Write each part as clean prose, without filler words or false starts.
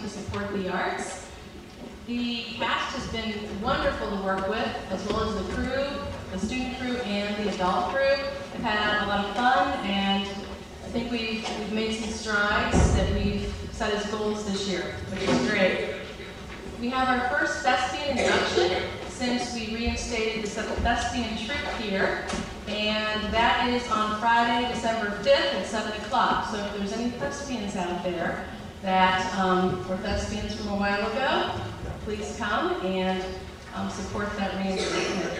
to support the arts. The cast has been wonderful to work with, as well as the crew, the student crew, and the adult crew. We've had a lot of fun, and I think we've made some strides that we've set as goals this year, which is great. We have our first thespian induction since we reinstated the thespian troupe here, and that is on Friday, December 5th at 7 o'clock. So if there's any thespians out there that were thespians from a while ago, please come and support that reinstatement.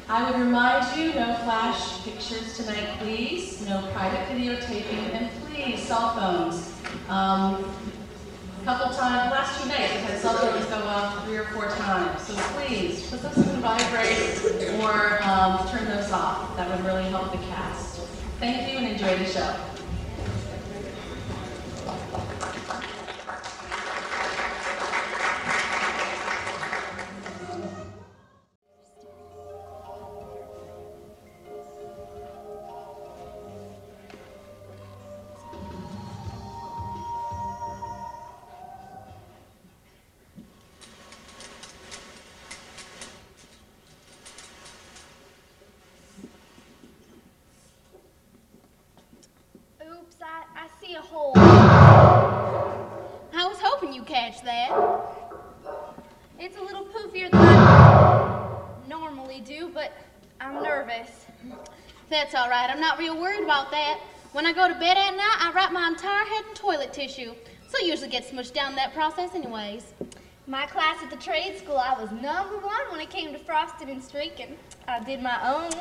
I would remind you, no flash pictures tonight, please. No private videotaping, and please, cell phones. A couple times, last 2 nights, we've had cell phones go off 3 or 4 times. So please, put those in vibrate or turn those off. That would really help the cast. Thank you and enjoy the show. I see a hole. I was hoping you'd catch that. It's a little poofier than I normally do, but I'm nervous. That's all right. I'm not real worried about that. When I go to bed at night, I wrap my entire head in toilet tissue, so it usually gets smushed down that process anyways. My class at the trade school, I was #1 when it came to frosting and streaking. I did my own.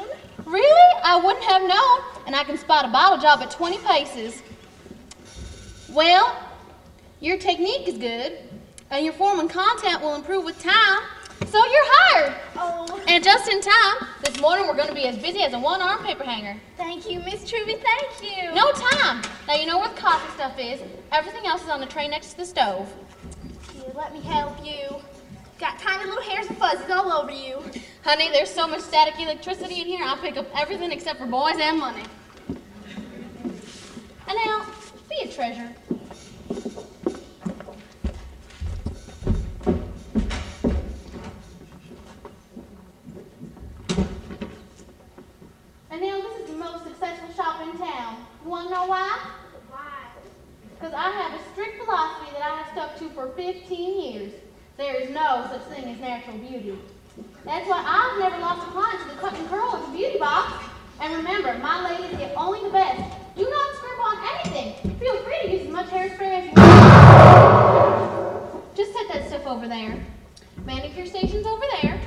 Really? I wouldn't have known, and I can spot a bottle job at 20 paces. Well, your technique is good, and your form and content will improve with time, so you're hired. Oh. And just in time, this morning we're going to be as busy as a one-arm paper hanger. Thank you, Miss Truby, thank you. No time. Now you know where the coffee stuff is. Everything else is on the tray next to the stove. Here, let me help you. Got tiny little hairs and fuzzies all over you. Honey, there's so much static electricity in here, I'll pick up everything except for boys and money. And now, be a treasure. And now, this is the most successful shop in town. You want to know why? Why? Because I have a strict philosophy that I have stuck to for 15 years. There is no such thing as natural beauty. That's why I've never lost a client to the cut and curl at the beauty box. And remember, my ladies get only the best. Do not scrimp on anything. Feel free to use as much hairspray as you want. Just set that stuff over there. Manicure station's over there.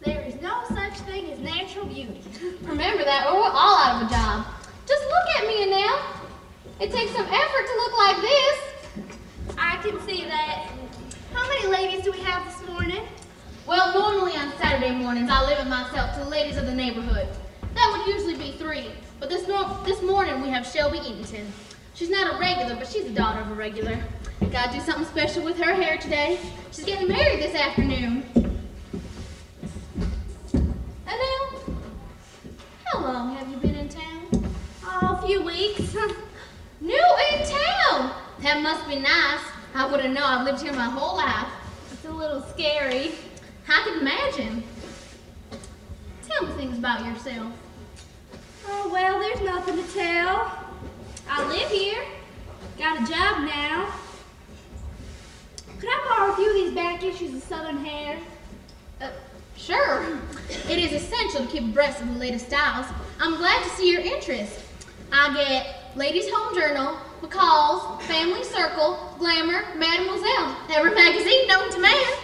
There is no such thing as natural beauty. Remember that, or we're all out of a job. Just look at me, Annelle. It takes some effort to look like this. I can see that. How many ladies do we have this morning? Well, normally on Saturday mornings, I limit myself to the ladies of the neighborhood. That would usually be 3. But this morning, we have Shelby Eatonton. She's not a regular, but she's the daughter of a regular. Gotta do something special with her hair today. She's getting married this afternoon. Annelle, how long have you been in town? Oh, a few weeks. New in town! That must be nice. I wouldn't know. I've lived here my whole life. It's a little scary. I can imagine. Tell me things about yourself. Oh, well, there's nothing to tell. I live here. Got a job now. Could I borrow a few of these back issues of Southern Hair? Sure. It is essential to keep abreast of the latest styles. I'm glad to see your interest. I get Ladies' Home Journal, McCall's, Family Circle, Glamour, Mademoiselle, every magazine known to man.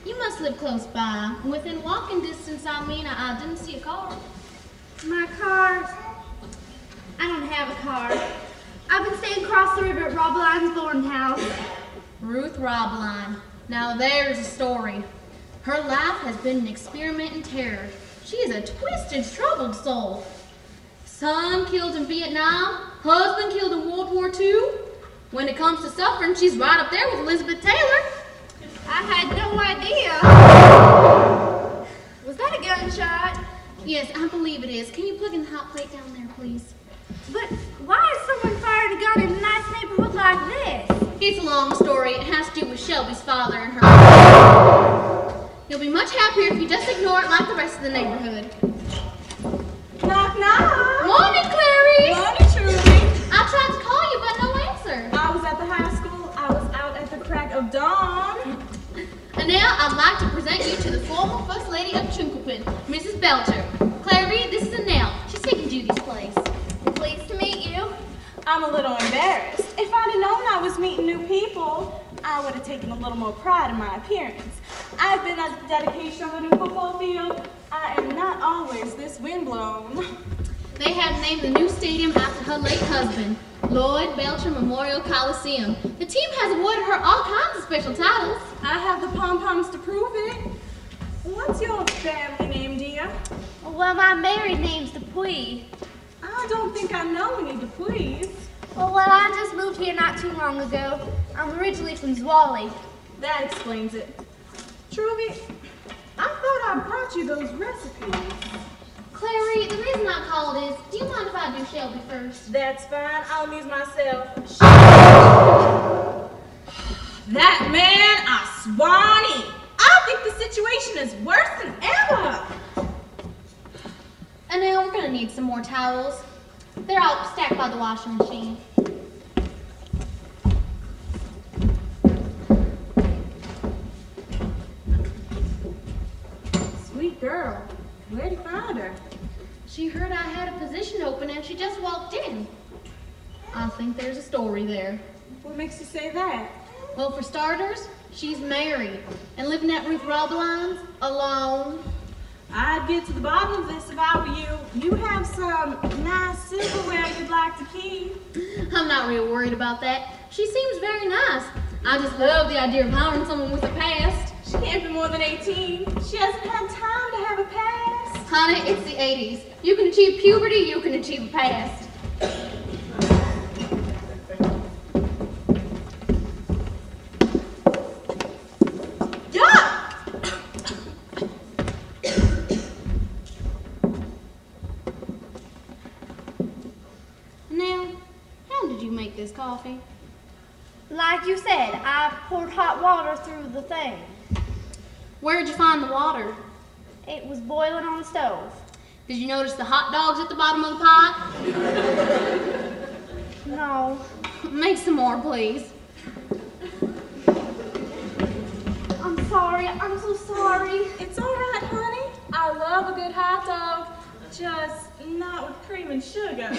You must live close by. Within walking distance, I didn't see a car. My car? I don't have a car. I've been staying across the river at Robline's boarding house. Ruth Robline. Now there's a story. Her life has been an experiment in terror. She is a twisted, troubled soul. Son killed in Vietnam, husband killed in World War II. When it comes to suffering, she's right up there with Elizabeth Taylor. I had no idea. Was that a gunshot? Yes, I believe it is. Can you plug in the hot plate down there, please? But why is someone firing a gun in a nice neighborhood like long story. It has to do with Shelby's father and her. You'll be much happier if you just ignore it like the rest of the neighborhood. Knock, knock. Morning, Clary. Morning, Trudy. I tried to call you, but no answer. I was at the high school. I was out at the crack of dawn. And now I'd like to present you to the former First Lady of Chinklepin, Mrs. Belcher. Clary, this is Annelle. She's taking Judy's place. Pleased to meet you. I'm a little embarrassed. If I'd have known I was meeting new people, I would have taken a little more pride in my appearance. I've been at the dedication of a new football field. I am not always this windblown. They have named the new stadium after her late husband, Lloyd Belcher Memorial Coliseum. The team has awarded her all kinds of special titles. I have the pom-poms to prove it. What's your family name, dear? Well, my married name's Dupuy. I don't think I know any Dupuis. Well, I just moved here not too long ago. I'm originally from Zwally. That explains it. Truly, I thought I brought you those recipes. Clary, the reason I called is, do you mind if I do Shelby first? That's fine. I'll amuse myself. That man, I swanee. I think the situation is worse than ever. And now we're gonna need some more towels. They're out stacked by the washing machine. Sweet girl. Where'd you find her? She heard I had a position open and she just walked in. I think there's a story there. What makes you say that? Well, for starters, she's married and living at Ruth Roblin's alone. I'd get to the bottom of this if I were you. You have some nice silverware you'd like to keep. I'm not real worried about that. She seems very nice. I just love the idea of hiring someone with a past. She can't be more than 18. She hasn't had time to have a past. Honey, it's the 80s. You can achieve puberty, you can achieve a past. Now, how did you make this coffee? Like you said, I poured hot water through the thing. Where'd you find the water? It was boiling on the stove. Did you notice the hot dogs at the bottom of the pot? No. Make some more, please. I'm sorry. I'm so sorry. It's all right, honey. I love a good hot dog. Just not with cream and sugar.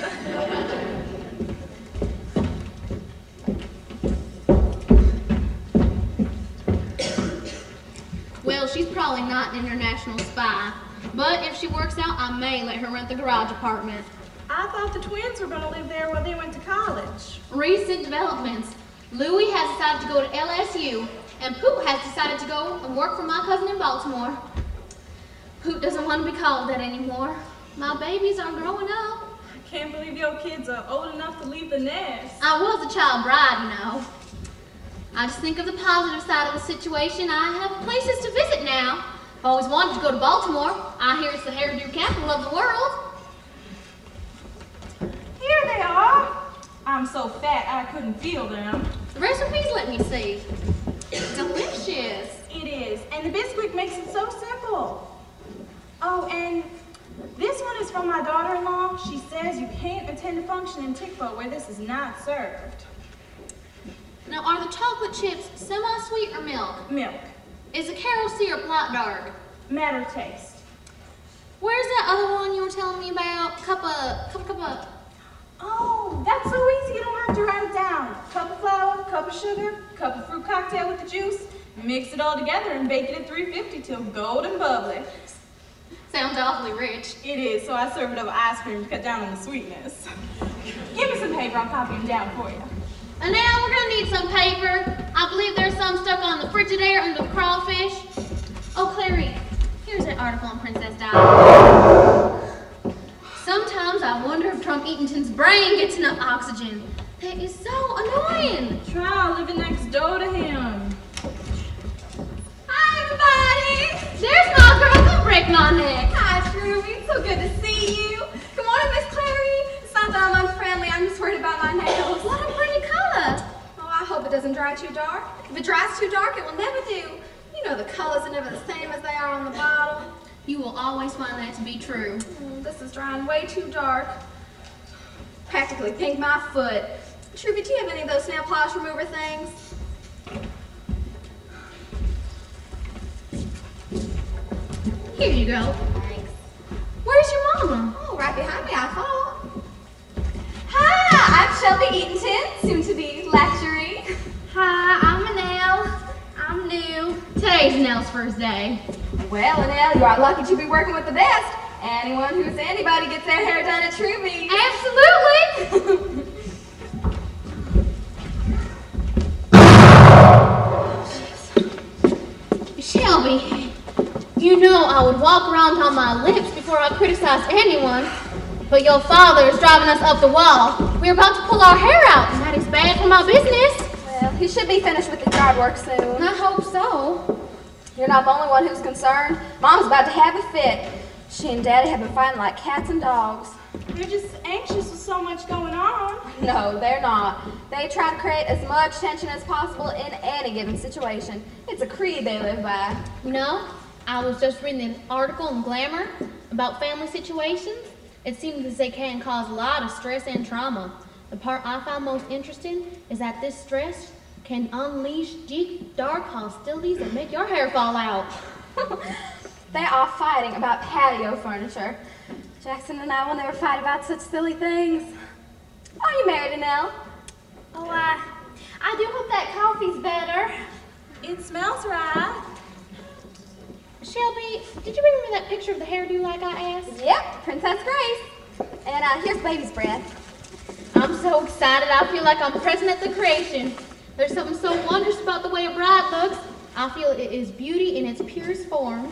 Well, she's probably not an international spy, but if she works out, I may let her rent the garage apartment. I thought the twins were going to live there while they went to college. Recent developments. Louie has decided to go to LSU, and Poot has decided to go and work for my cousin in Baltimore. Poot doesn't want to be called that anymore. My babies are growing up. I can't believe your kids are old enough to leave the nest. I was a child bride, you know. I just think of the positive side of the situation. I have places to visit now. I've always wanted to go to Baltimore. I hear it's the hairdo capital of the world. Here they are. I'm so fat I couldn't feel them. The recipes, let me see. Delicious. It is, and the Bisquick makes it so simple. Oh, and this one is from my daughter-in-law. She says you can't attend a function in Tickfo where this is not served. Now, are the chocolate chips semi-sweet or milk? Milk. Is the caramel syrup light dark? Matter of taste. Where's that other one you were telling me about? Cup of... Oh, that's so easy. You don't have to write it down. Cup of flour, cup of sugar, cup of fruit cocktail with the juice. Mix it all together and bake it at 350 till golden bubbly. Sounds awfully rich. It is, so I serve it over ice cream to cut down on the sweetness. Give me some paper, I'll copy them down for you. And now we're gonna need some paper. I believe there's some stuck on the Frigidaire under the crawfish. Oh, Clary, here's that article on Princess Di. Sometimes I wonder if Trump Eaton's brain gets enough oxygen. That is so annoying. Try living next door to him. Hi, everybody. There's my girl. Don't break my neck. Hi, Truby. So good to see you. Good morning, Miss Clary. It's not that I'm unfriendly. I'm just worried about my nails. What a pretty color. Oh, I hope it doesn't doesn't dry too dark. If it dries too dark, it will never do. You know the colors are never the same as they are on the bottle. You will always find that to be true. This is drying way too dark. Practically pink my foot. Truby, do you have any of those nail polish remover things? Here you go. Thanks. Where's your mama? Oh, right behind me, I thought. Hi, I'm Shelby Eatonton, soon to be lecturing. Hi, I'm Annelle. I'm new. Today's Annelle's first day. Well, Annelle, you are lucky to be working with the best. Anyone who's anybody gets their hair done at Truby. Absolutely. Shelby, you know I would walk around on my lips before I criticize anyone, but your father is driving us up the wall. We're about to pull our hair out, and that is bad for my business. Well, he should be finished with the yard work soon. I hope so. You're not the only one who's concerned. Mom's about to have a fit. She and Daddy have been fighting like cats and dogs. They're just anxious with so much going on. No, they're not. They try to create as much tension as possible in any given situation. It's a creed they live by. You know, I was just reading an article in Glamour about family situations. It seems as they can cause a lot of stress and trauma. The part I found most interesting is that this stress can unleash deep, dark hostilities that make your hair fall out. They are fighting about patio furniture. Jackson and I will never fight about such silly things. Are you married, Annelle? Oh, I do hope that coffee's better. It smells right. Shelby, did you bring me that picture of the hairdo like I asked? Yep, Princess Grace. And here's baby's breath. I'm so excited. I feel like I'm present at the creation. There's something so wondrous about the way a bride looks. I feel it is beauty in its purest form.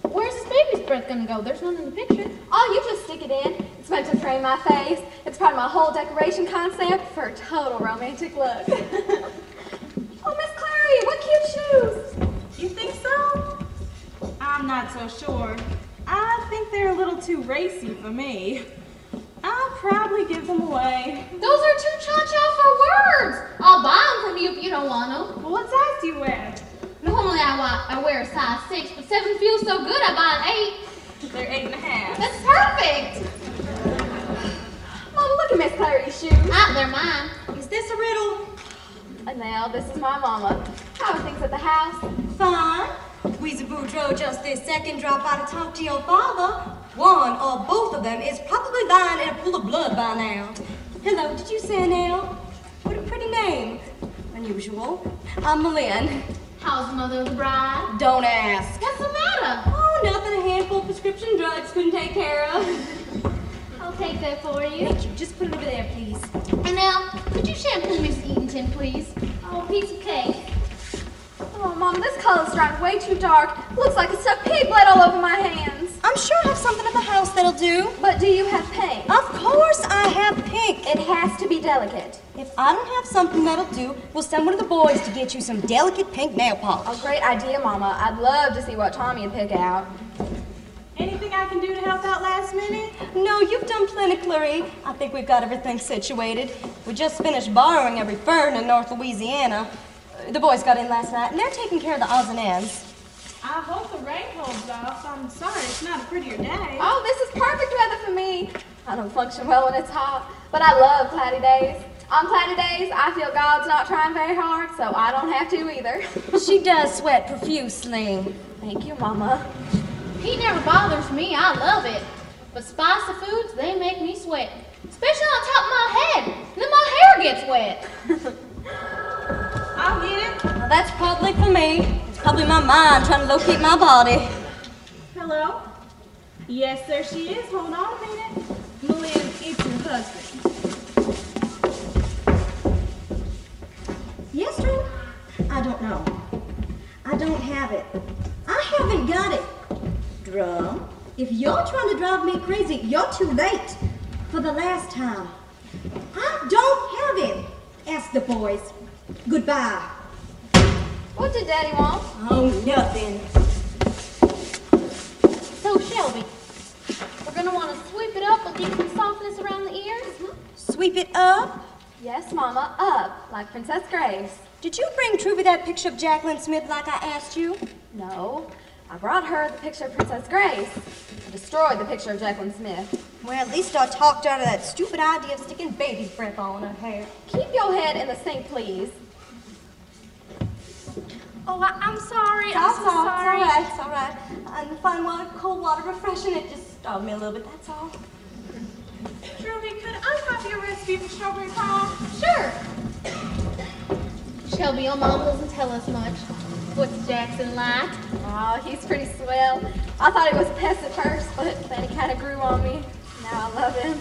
Where's this baby's breath gonna go? There's none in the picture. Oh, you just stick it in. It's meant to frame my face. It's part of my whole decoration concept for a total romantic look. Oh, Miss Clary, what cute shoes. You think so? I'm not so sure. I think they're a little too racy for me. I'll probably give them away. Those are too cha-cha for words. I'll buy them from you if you don't want them. Well, what size do you wear? Normally I wear a size 6, but 7 feels so good I buy an 8. They're 8.5. That's perfect. Mama, look at Miss Clary's shoes. Ah, they're mine. Is this a riddle? And now this is my mama. How are things at the house? Fine. Weezy Boudreaux just this second drop by to talk to your father. One or both of them is probably lying in a pool of blood by now. Hello, did you say Annelle? What a pretty name. Unusual. I'm Malin. How's the mother of the bride? Don't ask. What's the matter? Oh, nothing a handful of prescription drugs couldn't take care of. I'll take that for you. Thank you. Just put it over there, please. And now, could you shampoo Miss Eatonton, please? Oh, a piece of cake. Oh, Mom, this color's dried way too dark. Looks like it's stuck pig blood all over my hands. I'm sure I have something at the house that'll do. But do you have paint? Of course I have pink. It has to be delicate. If I don't have something that'll do, we'll send one of the boys to get you some delicate pink nail polish. A great idea, Mama. I'd love to see what Tommy would pick out. Anything I can do to help out last minute? No, you've done plenty, Clary. I think we've got everything situated. We just finished borrowing every fern in North Louisiana. The boys got in last night, and they're taking care of the odds and ends. I hope the rain holds off. I'm sorry it's not a prettier day. Oh, this is perfect weather for me. I don't function well when it's hot, but I love cloudy days. On cloudy days, I feel God's not trying very hard, so I don't have to either. She does sweat profusely. Thank you, Mama. Heat never bothers me. I love it. But spicy foods, they make me sweat. Especially on top of my head. And then my hair gets wet. I'll get it. Well, that's probably for me. It's probably my mind trying to locate my body. Hello? Yes, there she is. Hold on a minute. Malin, it's your husband. Yes, Drew? I don't know. I don't have it. I haven't got it. Drum, if you're trying to drive me crazy, you're too late. For the last time. I don't have it. Ask the boys. Goodbye. What did Daddy want? Oh, nothing. So, Shelby, we're going to want to sweep it up and get some softness around the ears. Sweep it up. Yes, Mama, up, like Princess Grace. Did you bring Truvy that picture of Jacqueline Smith like I asked you? No, I brought her the picture of Princess Grace. I destroyed the picture of Jacqueline Smith. Well, at least I talked her out of that stupid idea of sticking baby's breath on her hair. Keep your head in the sink, please. Oh, I'm sorry. That's I'm so all. sorry. It's all right. And find water, cold water, refreshing. It just startled me a little bit, that's all. Truly, could I have your recipe for strawberry pie? Sure. Shelby, your mom doesn't tell us much. What's Jackson like? Oh, he's pretty swell. I thought he was a pest at first, but then he kind of grew on me. Now I love him.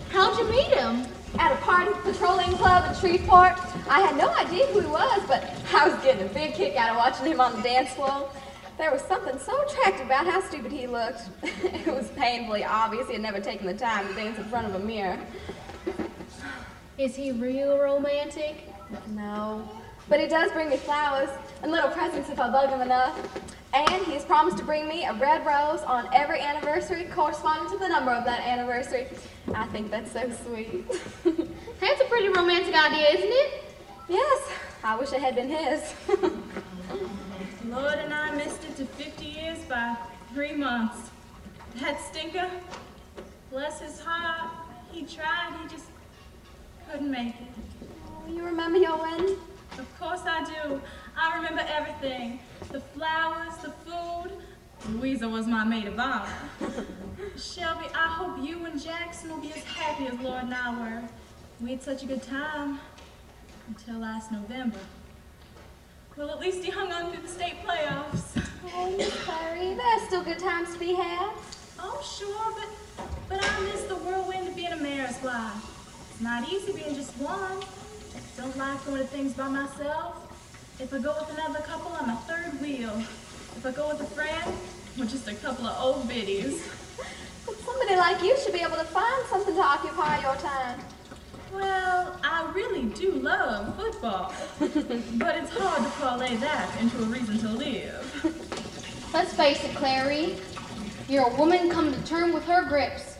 How'd you meet him? At a party patrolling club in Shreveport. I had no idea who he was, but I was getting a big kick out of watching him on the dance floor. There was something so attractive about how stupid he looked. It was painfully obvious he had never taken the time to dance in front of a mirror. Is he real romantic? No, but he does bring me flowers and little presents if I bug him enough. And he's promised to bring me a red rose on every anniversary corresponding to the number of that anniversary. I think that's so sweet. That's a pretty romantic idea, isn't it? Yes, I wish it had been his. Lord and I missed it to 50 years by 3 months. That stinker, bless his heart, he tried, he just couldn't make it. Oh, you remember your wedding? Of course I do. I remember everything. The flowers, the food. Louisa was my maid of honor. Shelby, I hope you and Jackson will be as happy as Lord and I were. We had such a good time until last November. Well, at least he hung on through the state playoffs. Oh, Miss Clary, there's still good times to be had. Oh, sure, but I miss the whirlwind of being a mayor's wife. It's not easy being just one. Don't like going to things by myself. If I go with another couple, I'm a third wheel. If I go with a friend, we're just a couple of old biddies. But somebody like you should be able to find something to occupy your time. Well, I really do love football, but it's hard to parlay that into a reason to live. Let's face it, Clary. You're a woman come to terms with her grips.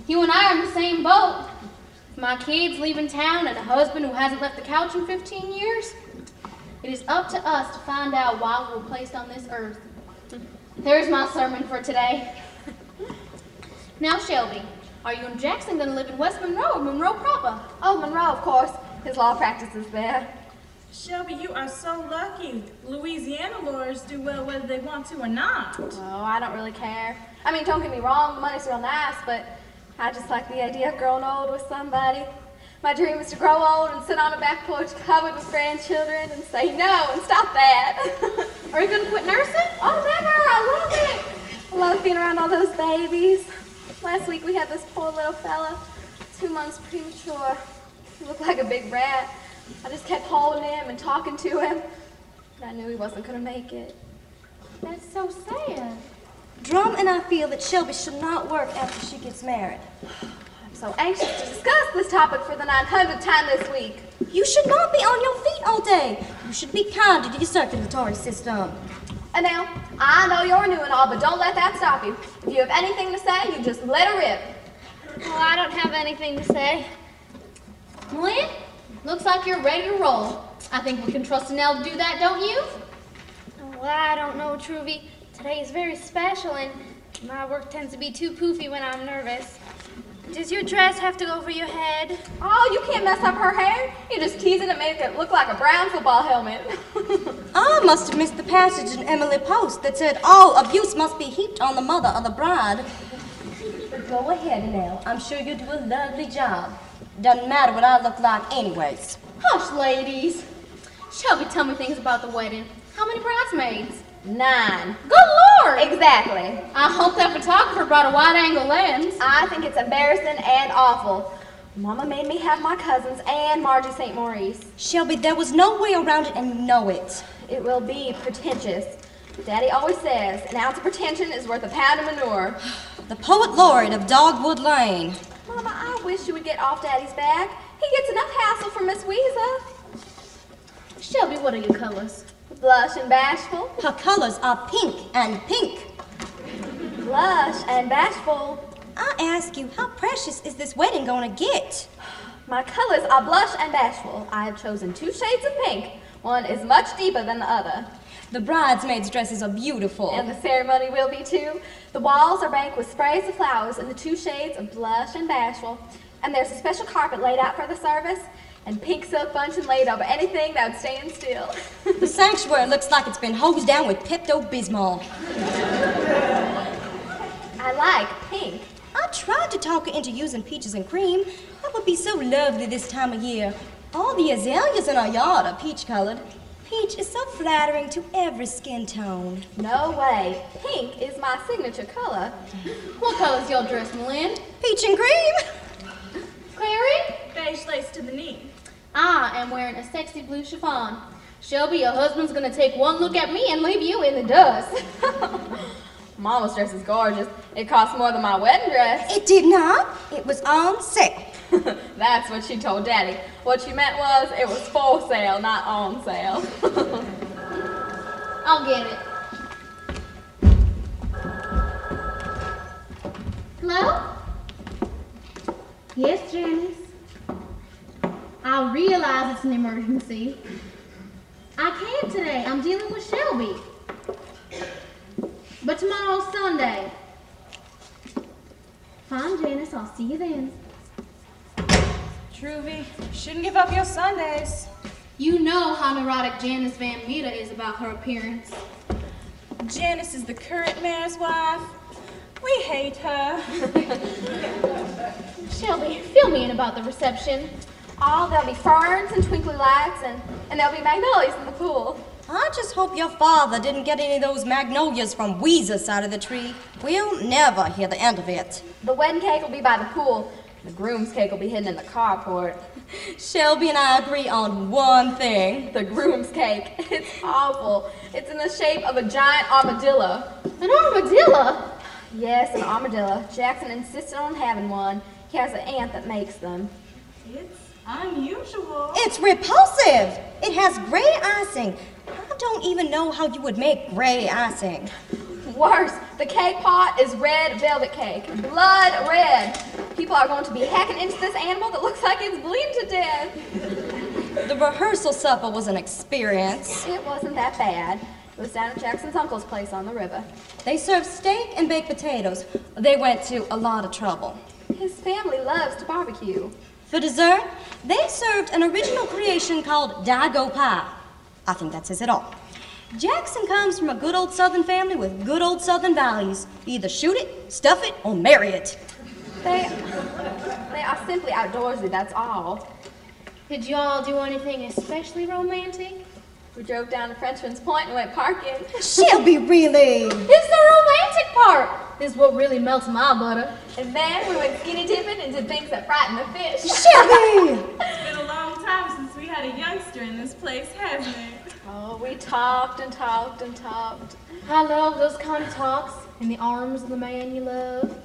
You and I are in the same boat. My kids leaving town and a husband who hasn't left the couch in 15 years. It is up to us to find out why we were placed on this earth. There's my sermon for today. Now, Shelby, are you and Jackson going to live in West Monroe or Monroe proper? Oh, Monroe, of course. His law practice is there. Shelby, you are so lucky. Louisiana lawyers do well whether they want to or not. Oh, I don't really care. I mean, don't get me wrong, the money's real nice, but I just like the idea of growing old with somebody. My dream is to grow old and sit on a back porch covered with grandchildren and say no and stop that. Are you going to quit nursing? Oh, never! I love it! I love being around all those babies. Last week we had this poor little fella, 2 months premature. He looked like a big rat. I just kept holding him and talking to him, but I knew he wasn't going to make it. That's so sad. Drum and I feel that Shelby should not work after she gets married. I'm so anxious to discuss this topic for the 900th time this week. You should not be on your feet all day. You should be kind to your circulatory system. And now, I know you're new and all, but don't let that stop you. If you have anything to say, you just let it rip. Well, I don't have anything to say. Lynn, looks like you're ready to roll. I think we can trust Nell to do that, don't you? Well, I don't know, Truvy. Today is very special, and my work tends to be too poofy when I'm nervous. Does your dress have to go over your head? Oh, you can't mess up her hair. You just tease it and make it look like a brown football helmet. I must have missed the passage in Emily Post that said all abuse must be heaped on the mother of the bride. But go ahead, Nell. I'm sure you do a lovely job. Doesn't matter what I look like anyways. Hush, ladies. Shelby, tell me things about the wedding. How many bridesmaids? 9. Good Lord! Exactly. I hope that photographer brought a wide-angle lens. I think it's embarrassing and awful. Mama made me have my cousins and Margie St. Maurice. Shelby, there was no way around it and you know it. It will be pretentious. Daddy always says, an ounce of pretension is worth a pound of manure. The poet laureate of Dogwood Lane. Mama, I wish you would get off Daddy's back. He gets enough hassle from Miss Weezer. Shelby, what are your colors? Blush and bashful. Her colors are pink and pink. Blush and bashful. I ask you, how precious is this wedding gonna get? My colors are blush and bashful. I have chosen 2 shades of pink. One is much deeper than the other. The bridesmaids' dresses are beautiful. And the ceremony will be too. The walls are banked with sprays of flowers in the 2 shades of blush and bashful. And there's a special carpet laid out for the service, and pink silk buncheon laid over anything that would stand still. The sanctuary looks like it's been hosed down with Pepto-Bismol. I like pink. I tried to talk her into using peaches and cream. That would be so lovely this time of year. All the azaleas in our yard are peach-colored. Peach is so flattering to every skin tone. No way. Pink is my signature color. What color's your dress, Melinda? Peach and cream? Clary? Beige lace to the knee. I am wearing a sexy blue chiffon. Shelby, your husband's gonna take one look at me and leave you in the dust. Mama's dress is gorgeous. It cost more than my wedding dress. It did not. It was on sale. That's what she told Daddy. What she meant was it was for sale, not on sale. I'll get it. Hello? Yes, Janice. I realize it's an emergency. I can't today. I'm dealing with Shelby. But tomorrow's Sunday. Fine, Janice. I'll see you then. Truvy, shouldn't give up your Sundays. You know how neurotic Janice Van Meter is about her appearance. Janice is the current mayor's wife. We hate her. Shelby, fill me in about the reception. Oh, there'll be ferns and twinkly lights, and there'll be magnolias in the pool. I just hope your father didn't get any of those magnolias from Weezer's side of the tree. We'll never hear the end of it. The wedding cake will be by the pool. The groom's cake will be hidden in the carport. Shelby and I agree on one thing. The groom's cake. It's awful. It's in the shape of a giant armadillo. An armadillo? Yes, an armadillo. Jackson insisted on having one. He has an aunt that makes them. It's unusual. It's repulsive. It has gray icing. I don't even know how you would make gray icing. Worse, the cake pot is red velvet cake. Blood red. People are going to be hacking into this animal that looks like it's bleeding to death. The rehearsal supper was an experience. It wasn't that bad. It was down at Jackson's uncle's place on the river. They served steak and baked potatoes. They went to a lot of trouble. His family loves to barbecue. For dessert, they served an original creation called Dago pie. I think that says it all. Jackson comes from a good old Southern family with good old Southern values. Either shoot it, stuff it, or marry it. They are simply outdoorsy, that's all. Did you all do anything especially romantic? We drove down to Frenchman's Point and went parking. Shelby, really? It's the romantic part. This is what really melts my butter. And then we went skinny dipping and did things that frighten the fish. Shelby! It's been a long time since we had a youngster in this place, hasn't it? Oh, we talked and talked and talked. I love those kind of talks in the arms of the man you love.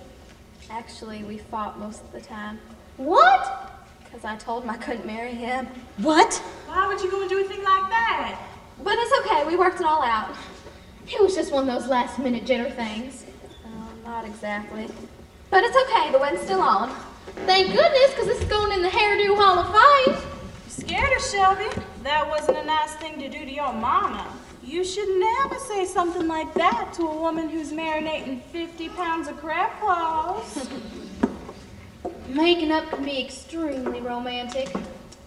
Actually, we fought most of the time. What? Because I told him I couldn't marry him. What? Why would you go and do a thing like that? But it's okay, we worked it all out. It was just one of those last minute jitter things. Oh, not exactly. But it's okay, the wedding's still on. Thank goodness, because it's going in the Hairdo Hall of Fame. You scared her, Shelby? That wasn't a nice thing to do to your mama. You should never say something like that to a woman who's marinating 50 pounds of crab claws. Making up can be extremely romantic.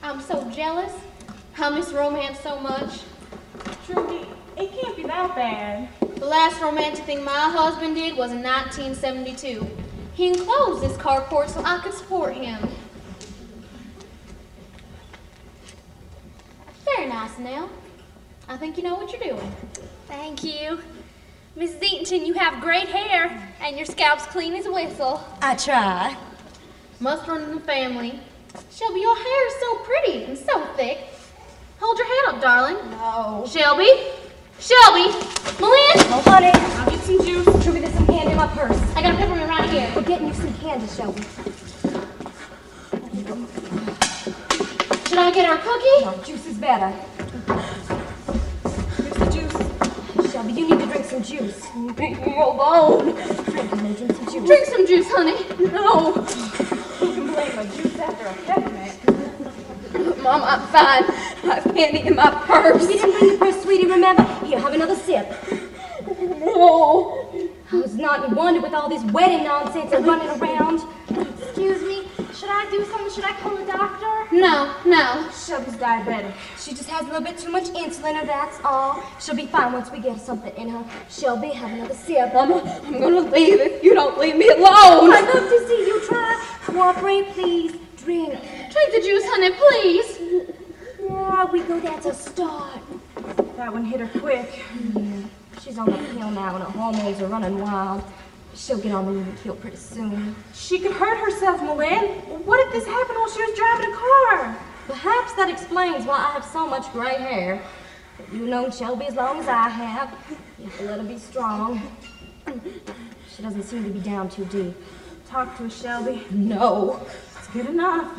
I'm so jealous. I miss romance so much. Trudy, it can't be that bad. The last romantic thing my husband did was in 1972. He enclosed this carport so I could support him. Very nice, Nell. I think you know what you're doing. Thank you. Mrs. Eatonton, you have great hair, and your scalp's clean as a whistle. I try. Must run in the family. Shelby, your hair is so pretty and so thick. Hold your head up, darling. No. Shelby? Shelby? Melinda? Oh, honey. I'll get some juice. Trudy, there's some candy in my purse. I got a peppermint right here. We're getting you some candy, Shelby. Should I get her a cookie? No, juice is better. Here's the juice. Shelby, you need to drink some juice. You make me alone. Drink some juice. Drink some juice, honey. No. Who can blame a juice after a peppermint? Mom, I'm fine. I have candy in my purse. You didn't bring the purse, sweetie, remember? Here, have another sip. No. Oh, it's not any wonder with all this wedding nonsense and running around. Excuse me, should I do something? Should I call a doctor? No. Shelby's diabetic. She just has a little bit too much insulin, and that's all. She'll be fine once we get something in her. Shelby, have another sip. Mama, I'm gonna leave if you don't leave me alone. I'd love to see you try. Cooperate, please. Drink. Drink the juice, honey, please. Yeah, we go. That's a start. That one hit her quick. Yeah. She's on the pill now, and her hormones are running wild. She'll get on the even keel pretty soon. She could hurt herself, Malin. What if this happened while she was driving a car? Perhaps that explains why I have so much gray hair. You've known Shelby as long as I have. You have to let her be strong. She doesn't seem to be down too deep. Talk to her, Shelby. No. It's good enough.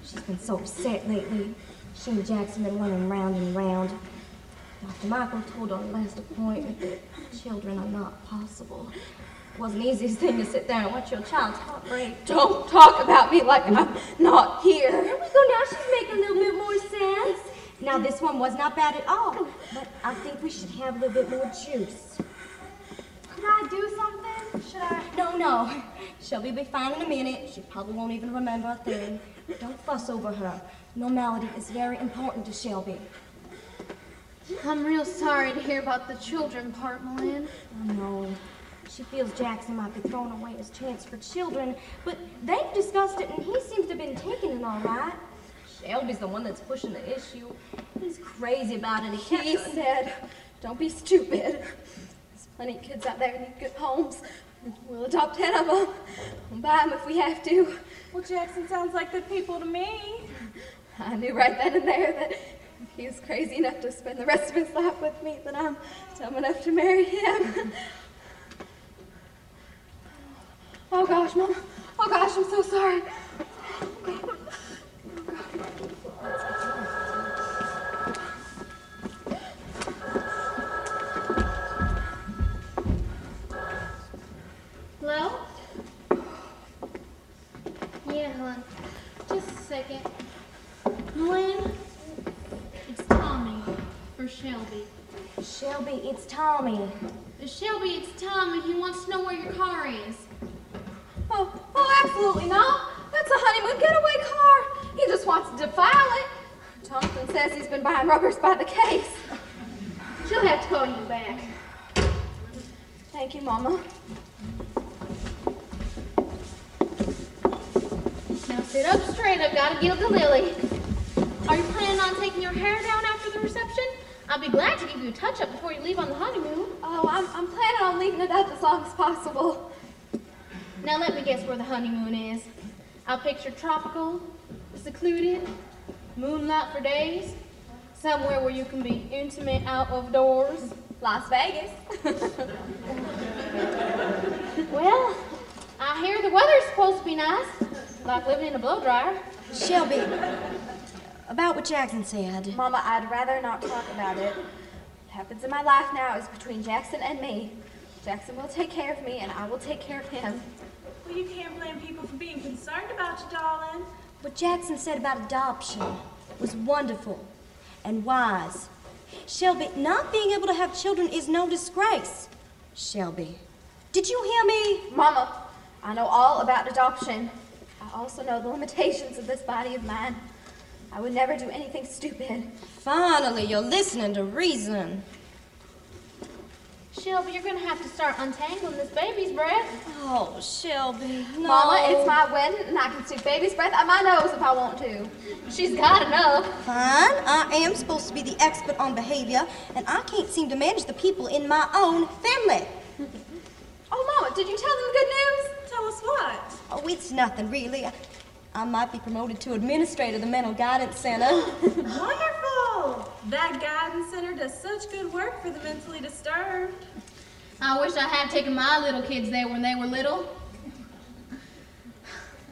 She's been so upset lately. She and Jackson been running round and round. Dr. Michael told her on the last appointment that children are not possible. It wasn't the easiest thing to sit there and watch your child's heart break. Don't talk about me like I'm not here. There we go now. She's making a little bit more sense. Now, this one was not bad at all, but I think we should have a little bit more juice. Could I do something? Should I? No. Shelby will be fine in a minute. She probably won't even remember a thing. Don't fuss over her. Normality is very important to Shelby. I'm real sorry to hear about the children part, Malin. I know. She feels Jackson might be throwing away his chance for children, but they've discussed it and he seems to have been taking it all right. Shelby's the one that's pushing the issue. He's crazy about it. He said, don't be stupid. There's plenty of kids out there who need good homes. We'll adopt 10 of them. We'll buy them if we have to. Well, Jackson sounds like good people to me. I knew right then and there that if he was crazy enough to spend the rest of his life with me, then I'm dumb enough to marry him. Oh gosh, Mama. Oh gosh, I'm so sorry. Hello? Yeah, hon. Just a second. Malin, it's Tommy for Shelby. Shelby, it's Tommy. Shelby, it's Tommy. He wants to know where your car is. Oh, absolutely not. That's a honeymoon getaway car. He just wants to defile it. Jonathan says he's been buying rubbers by the case. She'll have to call you back. Thank you, Mama. Now sit up straight. I've got to gild the lily. Are you planning on taking your hair down after the reception? I'll be glad to give you a touch-up before you leave on the honeymoon. Oh, I'm planning on leaving it up as long as possible. Now let me guess where the honeymoon is. I'll picture tropical, secluded, moonlight for days, somewhere where you can be intimate out of doors. Las Vegas. Well, I hear the weather's supposed to be nice, like living in a blow dryer. Shelby, about what Jackson said. Mama, I'd rather not talk about it. What happens in my life now is between Jackson and me. Jackson will take care of me, and I will take care of him. Well, you can't blame people for being concerned about you, darling. What Jackson said about adoption was wonderful and wise. Shelby, not being able to have children is no disgrace. Shelby, did you hear me? Mama, I know all about adoption. I also know the limitations of this body of mine. I would never do anything stupid. Finally, you're listening to reason. Shelby, you're going to have to start untangling this baby's breath. Oh, Shelby, no. Mama, it's my wedding, and I can stick baby's breath out my nose if I want to. She's got enough. Fine, I am supposed to be the expert on behavior, and I can't seem to manage the people in my own family. Oh, Mama, did you tell them the good news? Tell us what? Oh, it's nothing, really. I might be promoted to administrator of the Mental Guidance Center. Wonderful! That guidance center does such good work for the mentally disturbed. I wish I had taken my little kids there when they were little.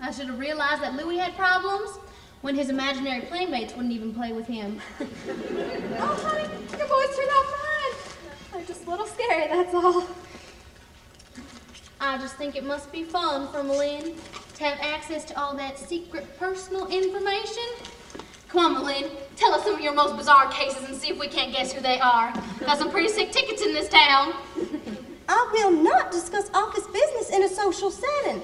I should have realized that Louis had problems when his imaginary playmates wouldn't even play with him. Oh, honey, your boys turned out fine. They're just a little scary, that's all. I just think it must be fun for Malin to have access to all that secret personal information. Come on, Malin, tell us some of your most bizarre cases and see if we can't guess who they are. Got some pretty sick tickets in this town. I will not discuss office business in a social setting.